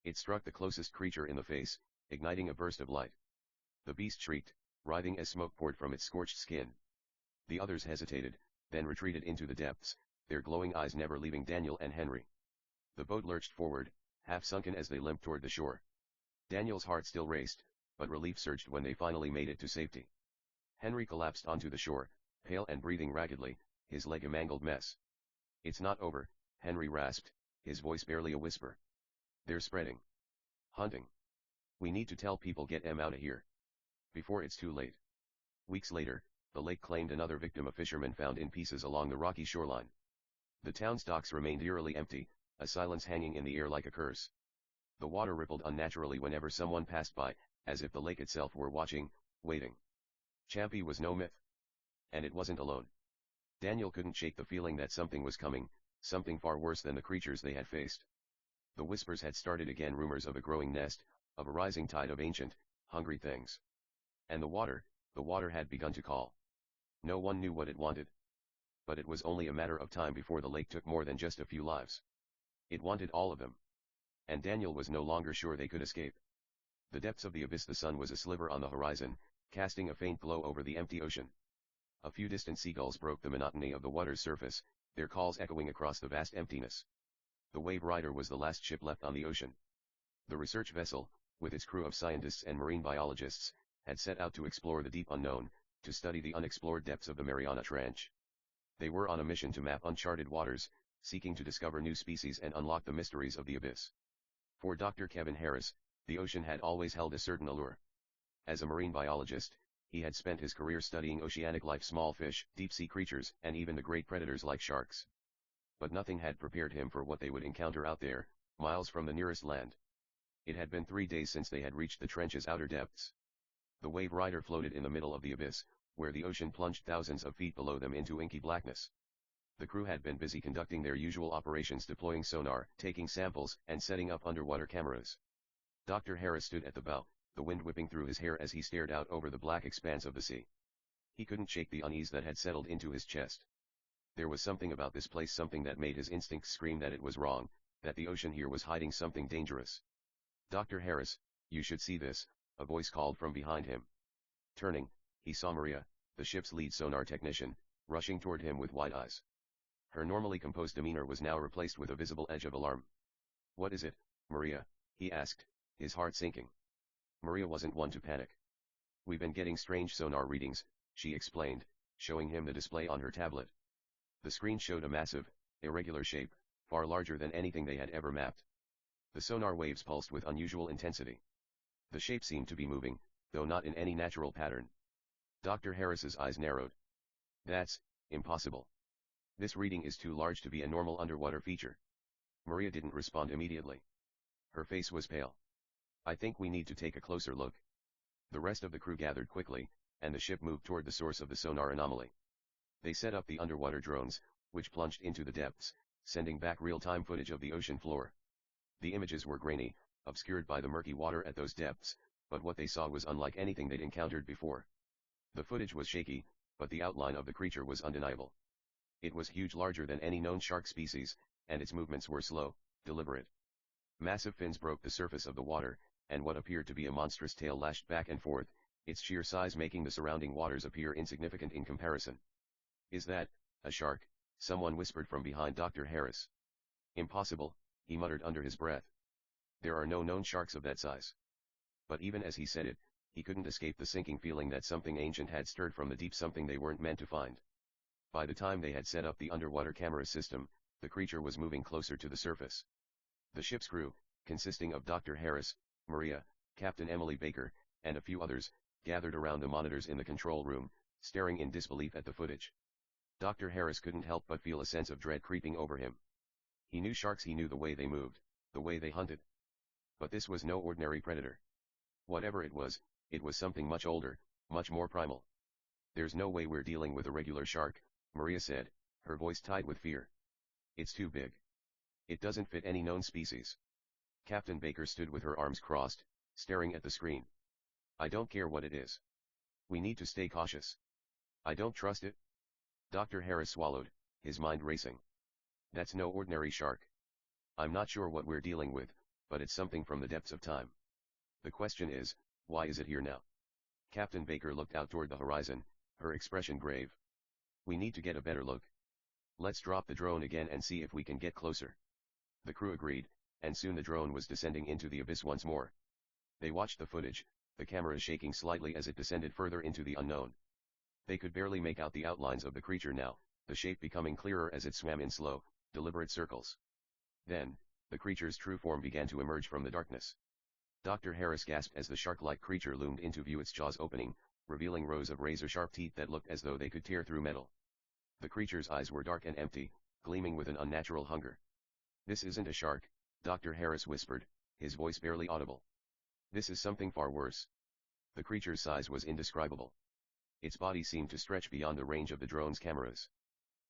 It struck the closest creature in the face, igniting a burst of light. The beast shrieked, writhing as smoke poured from its scorched skin. The others hesitated, then retreated into the depths, their glowing eyes never leaving Daniel and Henry. The boat lurched forward, half sunken as they limped toward the shore. Daniel's heart still raced, but relief surged when they finally made it to safety. Henry collapsed onto the shore, pale and breathing raggedly, his leg a mangled mess. "It's not over," Henry rasped, his voice barely a whisper. "They're spreading. Hunting. We need to tell people, get them out of here. Before it's too late." Weeks later, the lake claimed another victim, a fisherman found in pieces along the rocky shoreline. The town's docks remained eerily empty, a silence hanging in the air like a curse. The water rippled unnaturally whenever someone passed by, as if the lake itself were watching, waiting. Champy was no myth. And it wasn't alone. Daniel couldn't shake the feeling that something was coming, something far worse than the creatures they had faced. The whispers had started again, rumors of a growing nest, of a rising tide of ancient, hungry things. And the water had begun to call. No one knew what it wanted. But it was only a matter of time before the lake took more than just a few lives. It wanted all of them. And Daniel was no longer sure they could escape. The depths of the abyss. The sun was a sliver on the horizon, casting a faint glow over the empty ocean. A few distant seagulls broke the monotony of the water's surface, their calls echoing across the vast emptiness. The Wave Rider was the last ship left on the ocean. The research vessel, with its crew of scientists and marine biologists, had set out to explore the deep unknown, to study the unexplored depths of the Mariana Trench. They were on a mission to map uncharted waters, seeking to discover new species and unlock the mysteries of the abyss. For Dr. Kevin Harris, the ocean had always held a certain allure. As a marine biologist, he had spent his career studying oceanic life, small fish, deep-sea creatures, and even the great predators like sharks. But nothing had prepared him for what they would encounter out there, miles from the nearest land. It had been 3 days since they had reached the trench's outer depths. The Wave Rider floated in the middle of the abyss, where the ocean plunged thousands of feet below them into inky blackness. The crew had been busy conducting their usual operations, deploying sonar, taking samples, and setting up underwater cameras. Dr. Harris stood at the bow, the wind whipping through his hair as he stared out over the black expanse of the sea. He couldn't shake the unease that had settled into his chest. There was something about this place, something that made his instincts scream that it was wrong, that the ocean here was hiding something dangerous. "Dr. Harris, you should see this," a voice called from behind him. Turning, he saw Maria, the ship's lead sonar technician, rushing toward him with wide eyes. Her normally composed demeanor was now replaced with a visible edge of alarm. "What is it, Maria?" he asked, his heart sinking. Maria wasn't one to panic. "We've been getting strange sonar readings," she explained, showing him the display on her tablet. The screen showed a massive, irregular shape, far larger than anything they had ever mapped. The sonar waves pulsed with unusual intensity. The shape seemed to be moving, though not in any natural pattern. Dr. Harris's eyes narrowed. "That's impossible. This reading is too large to be a normal underwater feature." Maria didn't respond immediately. Her face was pale. "I think we need to take a closer look." The rest of the crew gathered quickly, and the ship moved toward the source of the sonar anomaly. They set up the underwater drones, which plunged into the depths, sending back real-time footage of the ocean floor. The images were grainy, obscured by the murky water at those depths, but what they saw was unlike anything they'd encountered before. The footage was shaky, but the outline of the creature was undeniable. It was huge, larger than any known shark species, and its movements were slow, deliberate. Massive fins broke the surface of the water, and what appeared to be a monstrous tail lashed back and forth, its sheer size making the surrounding waters appear insignificant in comparison. "Is that a shark?" someone whispered from behind Dr. Harris. "Impossible," he muttered under his breath. "There are no known sharks of that size." But even as he said it, he couldn't escape the sinking feeling that something ancient had stirred from the deep, something they weren't meant to find. By the time they had set up the underwater camera system, the creature was moving closer to the surface. The ship's crew, consisting of Dr. Harris, Maria, Captain Emily Baker, and a few others, gathered around the monitors in the control room, staring in disbelief at the footage. Dr. Harris couldn't help but feel a sense of dread creeping over him. He knew sharks, he knew the way they moved, the way they hunted. But this was no ordinary predator. Whatever it was something much older, much more primal. "There's no way we're dealing with a regular shark," Maria said, her voice tied with fear. "It's too big. It doesn't fit any known species." Captain Baker stood with her arms crossed, staring at the screen. "I don't care what it is. We need to stay cautious. I don't trust it." Dr. Harris swallowed, his mind racing. "That's no ordinary shark. I'm not sure what we're dealing with, but it's something from the depths of time. The question is, why is it here now?" Captain Baker looked out toward the horizon, her expression grave. "We need to get a better look. Let's drop the drone again and see if we can get closer." The crew agreed, and soon the drone was descending into the abyss once more. They watched the footage, the camera shaking slightly as it descended further into the unknown. They could barely make out the outlines of the creature now, the shape becoming clearer as it swam in slow, deliberate circles. Then, the creature's true form began to emerge from the darkness. Dr. Harris gasped as the shark-like creature loomed into view, its jaws opening, revealing rows of razor-sharp teeth that looked as though they could tear through metal. The creature's eyes were dark and empty, gleaming with an unnatural hunger. "This isn't a shark," Dr. Harris whispered, his voice barely audible. "This is something far worse." The creature's size was indescribable. Its body seemed to stretch beyond the range of the drone's cameras.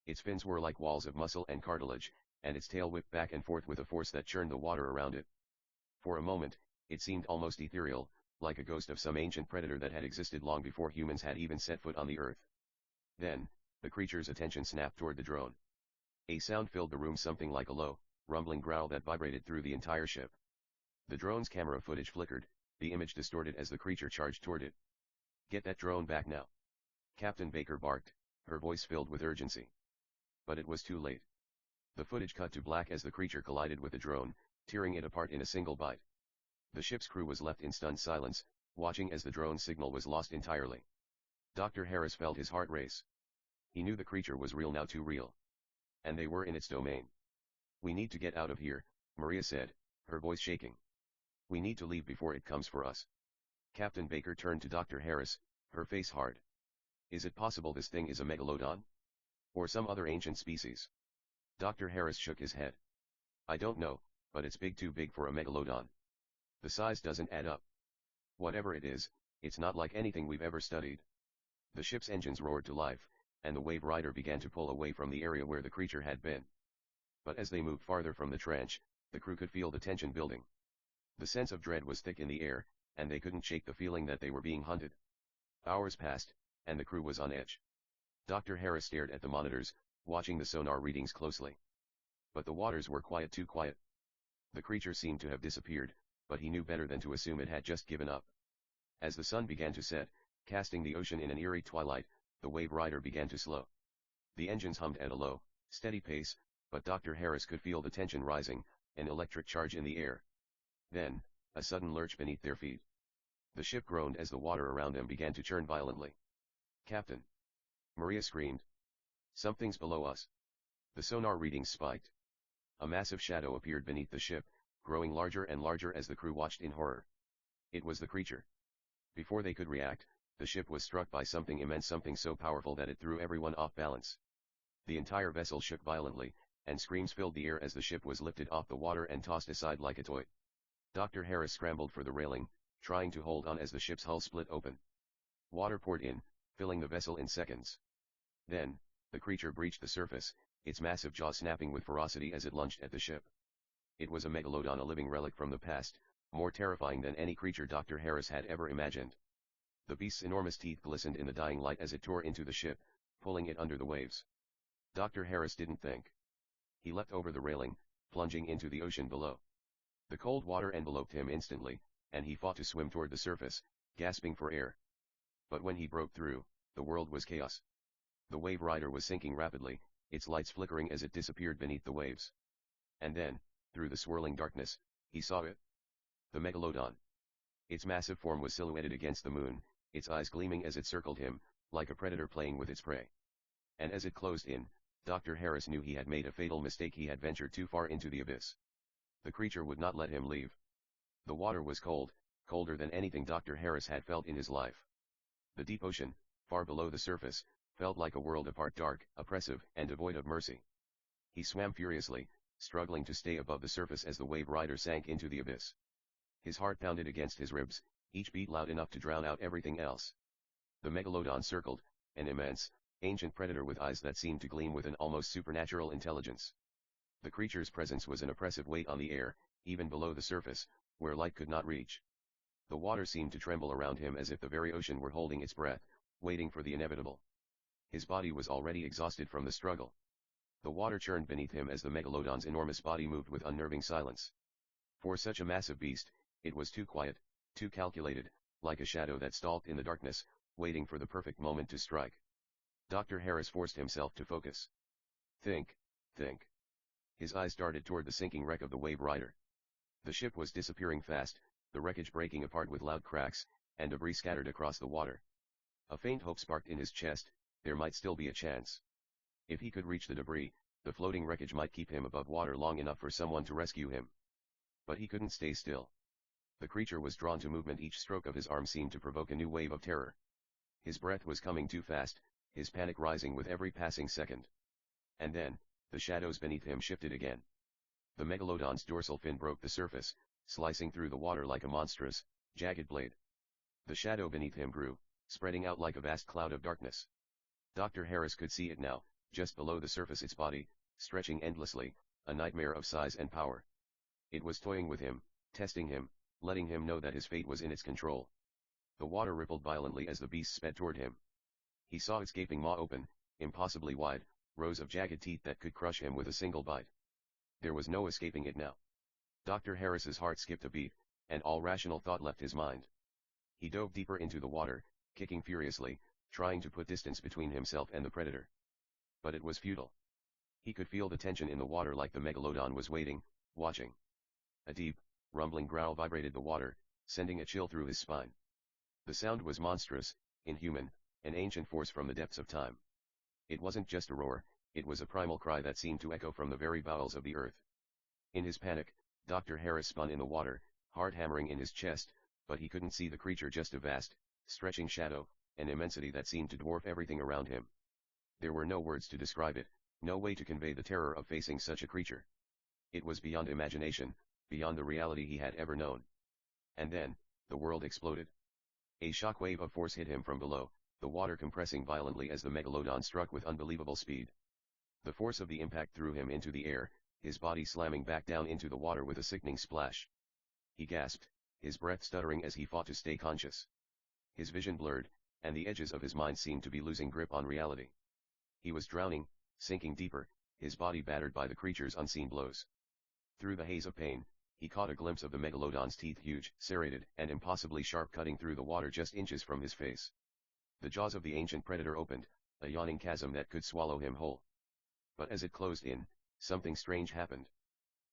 Its fins were like walls of muscle and cartilage, and its tail whipped back and forth with a force that churned the water around it. For a moment, it seemed almost ethereal, like a ghost of some ancient predator that had existed long before humans had even set foot on the earth. Then, the creature's attention snapped toward the drone. A sound filled the room, something like a low, rumbling growl that vibrated through the entire ship. The drone's camera footage flickered, the image distorted as the creature charged toward it. "Get that drone back now," Captain Baker barked, her voice filled with urgency. But it was too late. The footage cut to black as the creature collided with the drone, tearing it apart in a single bite. The ship's crew was left in stunned silence, watching as the drone's signal was lost entirely. Dr. Harris felt his heart race. He knew the creature was real, now too real. And they were in its domain. "We need to get out of here," Maria said, her voice shaking. "We need to leave before it comes for us." Captain Baker turned to Dr. Harris, her face hard. "Is it possible this thing is a megalodon? Or some other ancient species?" Dr. Harris shook his head. "I don't know, but it's big, too big for a megalodon. The size doesn't add up. Whatever it is, it's not like anything we've ever studied." The ship's engines roared to life, and the wave rider began to pull away from the area where the creature had been. But as they moved farther from the trench, the crew could feel the tension building. The sense of dread was thick in the air, and they couldn't shake the feeling that they were being hunted. Hours passed, and the crew was on edge. Dr. Harris stared at the monitors, watching the sonar readings closely. But the waters were quiet, too quiet. The creature seemed to have disappeared, but he knew better than to assume it had just given up. As the sun began to set, casting the ocean in an eerie twilight, the wave rider began to slow. The engines hummed at a low, steady pace, but Dr. Harris could feel the tension rising, an electric charge in the air. Then, a sudden lurch beneath their feet. The ship groaned as the water around them began to churn violently. "Captain!" Maria screamed. "Something's below us." The sonar readings spiked. A massive shadow appeared beneath the ship, growing larger and larger as the crew watched in horror. It was the creature. Before they could react, the ship was struck by something immense, something so powerful that it threw everyone off balance. The entire vessel shook violently, and screams filled the air as the ship was lifted off the water and tossed aside like a toy. Dr. Harris scrambled for the railing, trying to hold on as the ship's hull split open. Water poured in, filling the vessel in seconds. Then, the creature breached the surface, its massive jaw snapping with ferocity as it lunged at the ship. It was a megalodon, a living relic from the past, more terrifying than any creature Dr. Harris had ever imagined. The beast's enormous teeth glistened in the dying light as it tore into the ship, pulling it under the waves. Dr. Harris didn't think. He leapt over the railing, plunging into the ocean below. The cold water enveloped him instantly, and he fought to swim toward the surface, gasping for air. But when he broke through, the world was chaos. The wave rider was sinking rapidly, its lights flickering as it disappeared beneath the waves. And then, through the swirling darkness, he saw it. The megalodon. Its massive form was silhouetted against the moon, its eyes gleaming as it circled him, like a predator playing with its prey. And as it closed in, Dr. Harris knew he had made a fatal mistake. He had ventured too far into the abyss. The creature would not let him leave. The water was cold, colder than anything Dr. Harris had felt in his life. The deep ocean, far below the surface, felt like a world apart, dark, oppressive, and devoid of mercy. He swam furiously, struggling to stay above the surface as the wave rider sank into the abyss. His heart pounded against his ribs, each beat loud enough to drown out everything else. The megalodon circled, an immense, ancient predator with eyes that seemed to gleam with an almost supernatural intelligence. The creature's presence was an oppressive weight on the air, even below the surface, where light could not reach. The water seemed to tremble around him as if the very ocean were holding its breath, waiting for the inevitable. His body was already exhausted from the struggle. The water churned beneath him as the megalodon's enormous body moved with unnerving silence. For such a massive beast, it was too quiet, too calculated, like a shadow that stalked in the darkness, waiting for the perfect moment to strike. Dr. Harris forced himself to focus. Think. His eyes darted toward the sinking wreck of the wave rider. The ship was disappearing fast, the wreckage breaking apart with loud cracks, and debris scattered across the water. A faint hope sparked in his chest, there might still be a chance. If he could reach the debris, the floating wreckage might keep him above water long enough for someone to rescue him. But he couldn't stay still. The creature was drawn to movement, each stroke of his arm seemed to provoke a new wave of terror. His breath was coming too fast, his panic rising with every passing second. And then, the shadows beneath him shifted again. The megalodon's dorsal fin broke the surface, slicing through the water like a monstrous, jagged blade. The shadow beneath him grew, spreading out like a vast cloud of darkness. Dr. Harris could see it now, just below the surface, its body, stretching endlessly, a nightmare of size and power. It was toying with him, testing him, letting him know that his fate was in its control. The water rippled violently as the beast sped toward him. He saw its gaping maw open, impossibly wide, rows of jagged teeth that could crush him with a single bite. There was no escaping it now. Dr. Harris's heart skipped a beat, and all rational thought left his mind. He dove deeper into the water, kicking furiously, trying to put distance between himself and the predator. But it was futile. He could feel the tension in the water, like the megalodon was waiting, watching. A deep, rumbling growl vibrated the water, sending a chill through his spine. The sound was monstrous, inhuman, an ancient force from the depths of time. It wasn't just a roar, it was a primal cry that seemed to echo from the very bowels of the earth. In his panic, Dr. Harris spun in the water, heart hammering in his chest, but he couldn't see the creature, just a vast, stretching shadow, an immensity that seemed to dwarf everything around him. There were no words to describe it, no way to convey the terror of facing such a creature. It was beyond imagination, beyond the reality he had ever known. And then, the world exploded. A shock wave of force hit him from below, the water compressing violently as the megalodon struck with unbelievable speed. The force of the impact threw him into the air, his body slamming back down into the water with a sickening splash. He gasped, his breath stuttering as he fought to stay conscious. His vision blurred, and the edges of his mind seemed to be losing grip on reality. He was drowning, sinking deeper, his body battered by the creature's unseen blows. Through the haze of pain, he caught a glimpse of the megalodon's teeth, huge, serrated, and impossibly sharp, cutting through the water just inches from his face. The jaws of the ancient predator opened, a yawning chasm that could swallow him whole. But as it closed in, something strange happened.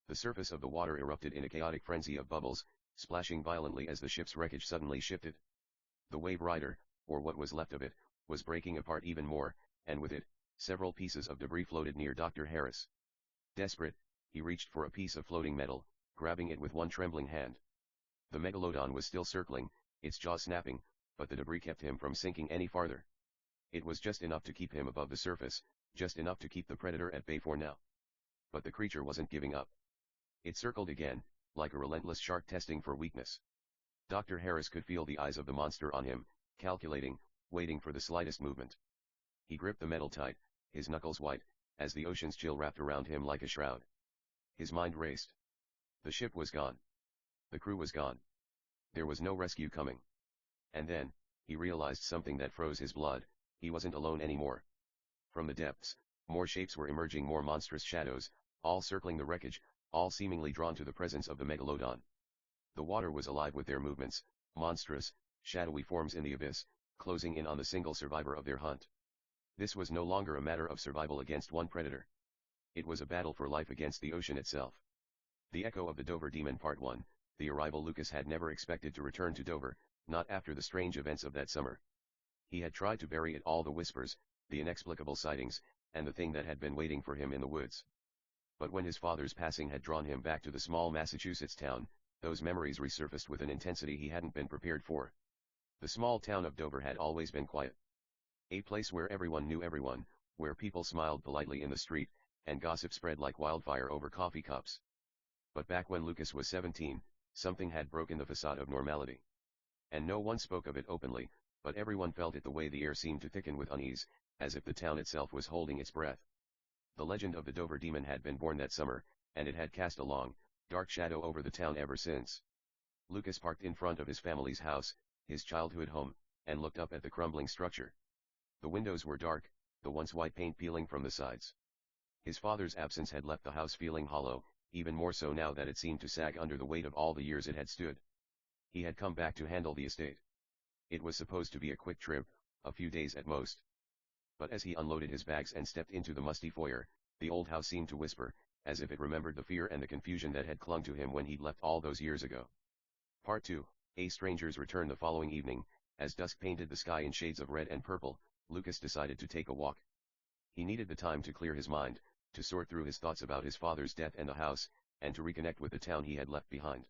The surface of the water erupted in a chaotic frenzy of bubbles, splashing violently as the ship's wreckage suddenly shifted. The wave rider, or what was left of it, was breaking apart even more, and with it, several pieces of debris floated near Dr. Harris. Desperate, he reached for a piece of floating metal, grabbing it with one trembling hand. The megalodon was still circling, its jaws snapping, but the debris kept him from sinking any farther. It was just enough to keep him above the surface, just enough to keep the predator at bay for now. But the creature wasn't giving up. It circled again, like a relentless shark testing for weakness. Dr. Harris could feel the eyes of the monster on him, calculating, waiting for the slightest movement. He gripped the metal tight, his knuckles white, as the ocean's chill wrapped around him like a shroud. His mind raced. The ship was gone. The crew was gone. There was no rescue coming. And then, he realized something that froze his blood: he wasn't alone anymore. From the depths, more shapes were emerging, more monstrous shadows, all circling the wreckage, all seemingly drawn to the presence of the megalodon. The water was alive with their movements, monstrous, shadowy forms in the abyss, closing in on the single survivor of their hunt. This was no longer a matter of survival against one predator. It was a battle for life against the ocean itself. The echo of the Dover Demon Part 1, the arrival. Lucas had never expected to return to Dover, not after the strange events of that summer. He had tried to bury it all: the whispers, the inexplicable sightings, and the thing that had been waiting for him in the woods. But when his father's passing had drawn him back to the small Massachusetts town, those memories resurfaced with an intensity he hadn't been prepared for. The small town of Dover had always been quiet. A place where everyone knew everyone, where people smiled politely in the street, and gossip spread like wildfire over coffee cups. But back when Lucas was 17, something had broken the facade of normality. And no one spoke of it openly, but everyone felt it the way the air seemed to thicken with unease, as if the town itself was holding its breath. The legend of the Dover demon had been born that summer, and it had cast a long, dark shadow over the town ever since. Lucas parked in front of his family's house, his childhood home, and looked up at the crumbling structure. The windows were dark, the once white paint peeling from the sides. His father's absence had left the house feeling hollow, even more so now that it seemed to sag under the weight of all the years it had stood. He had come back to handle the estate. It was supposed to be a quick trip, a few days at most. But as he unloaded his bags and stepped into the musty foyer, the old house seemed to whisper, as if it remembered the fear and the confusion that had clung to him when he'd left all those years ago. Part 2. A stranger's return. The following evening, as dusk painted the sky in shades of red and purple, Lucas decided to take a walk. He needed the time to clear his mind, to sort through his thoughts about his father's death and the house, and to reconnect with the town he had left behind.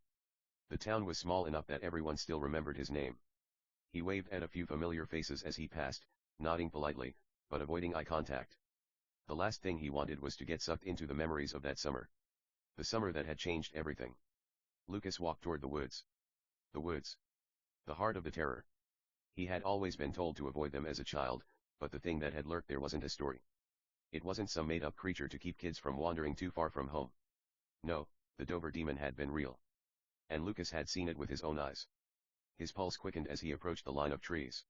The town was small enough that everyone still remembered his name. He waved at a few familiar faces as he passed, nodding politely, but avoiding eye contact. The last thing he wanted was to get sucked into the memories of that summer. The summer that had changed everything. Lucas walked toward the woods. The woods. The heart of the terror. He had always been told to avoid them as a child, but the thing that had lurked there wasn't a story. It wasn't some made-up creature to keep kids from wandering too far from home. No, the Dover demon had been real. And Lucas had seen it with his own eyes. His pulse quickened as he approached the line of trees.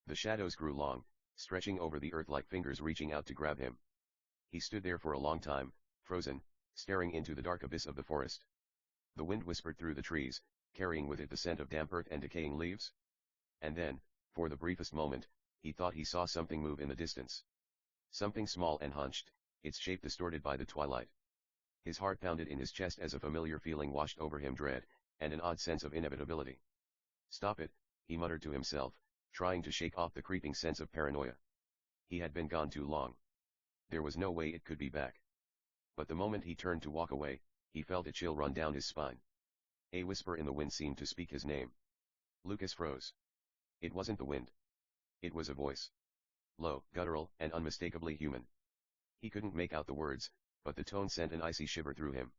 The shadows grew long, stretching over the earth like fingers reaching out to grab him. He stood there for a long time, frozen, staring into the dark abyss of the forest. The wind whispered through the trees, carrying with it the scent of damp earth and decaying leaves. And then, for the briefest moment, he thought he saw something move in the distance. Something small and hunched, its shape distorted by the twilight. His heart pounded in his chest as a familiar feeling washed over him, dread, and an odd sense of inevitability. Stop it, he muttered to himself, trying to shake off the creeping sense of paranoia. He had been gone too long. There was no way it could be back. But the moment he turned to walk away, he felt a chill run down his spine. A whisper in the wind seemed to speak his name. Lucas froze. It wasn't the wind. It was a voice. Low, guttural, and unmistakably human. He couldn't make out the words, but the tone sent an icy shiver through him.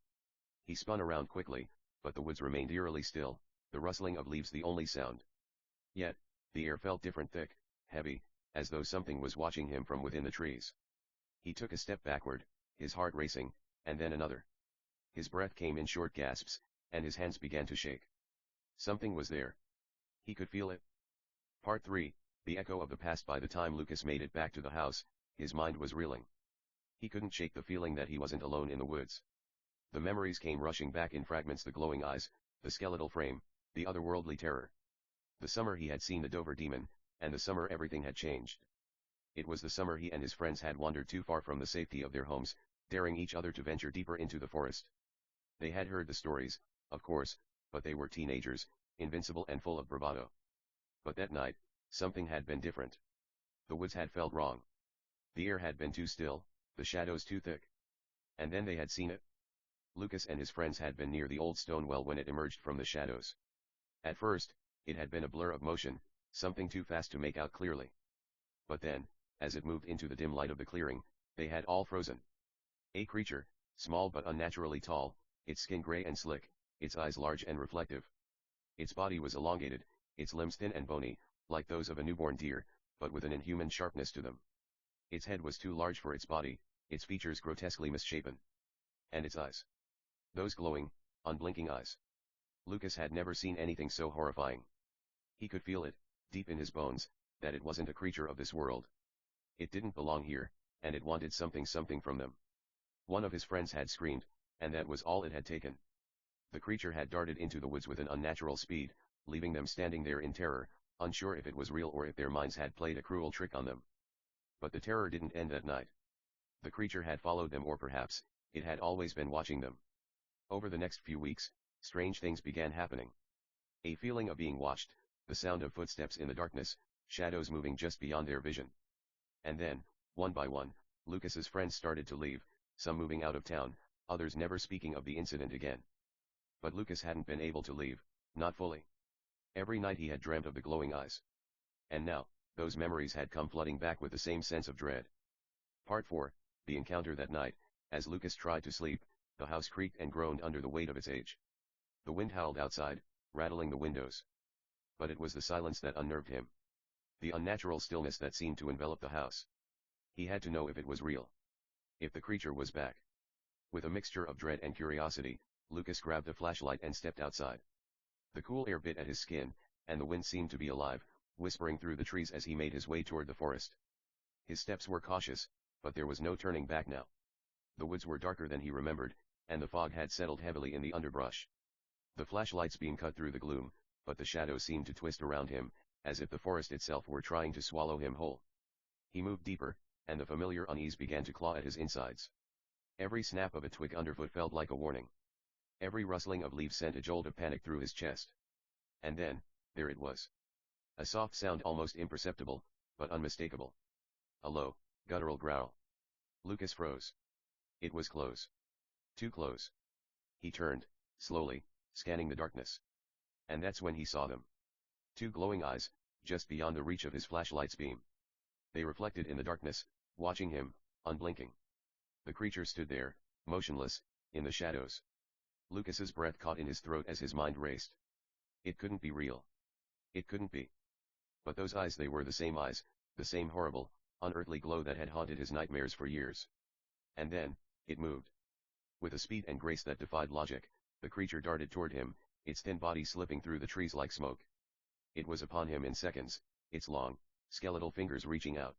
He spun around quickly, but the woods remained eerily still, the rustling of leaves the only sound. Yet, the air felt different, thick, heavy, as though something was watching him from within the trees. He took a step backward, his heart racing, and then another. His breath came in short gasps, and his hands began to shake. Something was there. He could feel it. Part 3, the echo of the past. By the time Lucas made it back to the house, his mind was reeling. He couldn't shake the feeling that he wasn't alone in the woods. The memories came rushing back in fragments: the glowing eyes, the skeletal frame, the otherworldly terror. The summer he had seen the Dover demon, and the summer everything had changed. It was the summer he and his friends had wandered too far from the safety of their homes, daring each other to venture deeper into the forest. They had heard the stories, of course, but they were teenagers, invincible and full of bravado. But that night, something had been different. The woods had felt wrong. The air had been too still, the shadows too thick. And then they had seen it. Lucas and his friends had been near the old stone well when it emerged from the shadows. At first, it had been a blur of motion, something too fast to make out clearly. But then, as it moved into the dim light of the clearing, they had all frozen. A creature, small but unnaturally tall, its skin gray and slick, its eyes large and reflective. Its body was elongated, its limbs thin and bony, like those of a newborn deer, but with an inhuman sharpness to them. Its head was too large for its body, its features grotesquely misshapen. And its eyes. Those glowing, unblinking eyes. Lucas had never seen anything so horrifying. He could feel it, deep in his bones, that it wasn't a creature of this world. It didn't belong here, and it wanted something from them. One of his friends had screamed, and that was all it had taken. The creature had darted into the woods with an unnatural speed, leaving them standing there in terror, unsure if it was real or if their minds had played a cruel trick on them. But the terror didn't end that night. The creature had followed them, or perhaps, it had always been watching them. Over the next few weeks, strange things began happening. A feeling of being watched, the sound of footsteps in the darkness, shadows moving just beyond their vision. And then, one by one, Lucas's friends started to leave, some moving out of town, others never speaking of the incident again. But Lucas hadn't been able to leave, not fully. Every night he had dreamt of the glowing eyes. And now, Those memories had come flooding back with the same sense of dread. Part 4, the encounter that night. As Lucas tried to sleep, the house creaked and groaned under the weight of its age. The wind howled outside, rattling the windows. But it was the silence that unnerved him. The unnatural stillness that seemed to envelop the house. He had to know if it was real. If the creature was back. With a mixture of dread and curiosity, Lucas grabbed a flashlight and stepped outside. The cool air bit at his skin, and the wind seemed to be alive, whispering through the trees as he made his way toward the forest. His steps were cautious, but there was no turning back now. The woods were darker than he remembered, and the fog had settled heavily in the underbrush. The flashlight's beam cut through the gloom, but the shadows seemed to twist around him, as if the forest itself were trying to swallow him whole. He moved deeper, and the familiar unease began to claw at his insides. Every snap of a twig underfoot felt like a warning. Every rustling of leaves sent a jolt of panic through his chest. And then, there it was. A soft sound almost imperceptible, but unmistakable. A low, guttural growl. Lucas froze. It was close. Too close. He turned, slowly, scanning the darkness. And that's when he saw them. Two glowing eyes, just beyond the reach of his flashlight's beam. They reflected in the darkness, watching him, unblinking. The creature stood there, motionless, in the shadows. Lucas's breath caught in his throat as his mind raced. It couldn't be real. It couldn't be. But those eyes, they were the same eyes, the same horrible, unearthly glow that had haunted his nightmares for years. And then, it moved. With a speed and grace that defied logic, the creature darted toward him, its thin body slipping through the trees like smoke. It was upon him in seconds, its long, skeletal fingers reaching out.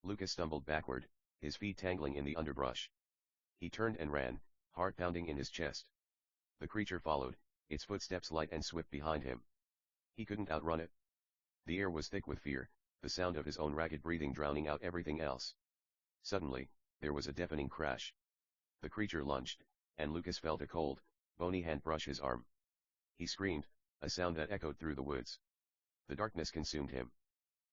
Lucas stumbled backward, his feet tangling in the underbrush. He turned and ran, heart pounding in his chest. The creature followed, its footsteps light and swift behind him. He couldn't outrun it. The air was thick with fear, the sound of his own ragged breathing drowning out everything else. Suddenly, there was a deafening crash. The creature lunged, and Lucas felt a cold, bony hand brush his arm. He screamed, a sound that echoed through the woods. The darkness consumed him.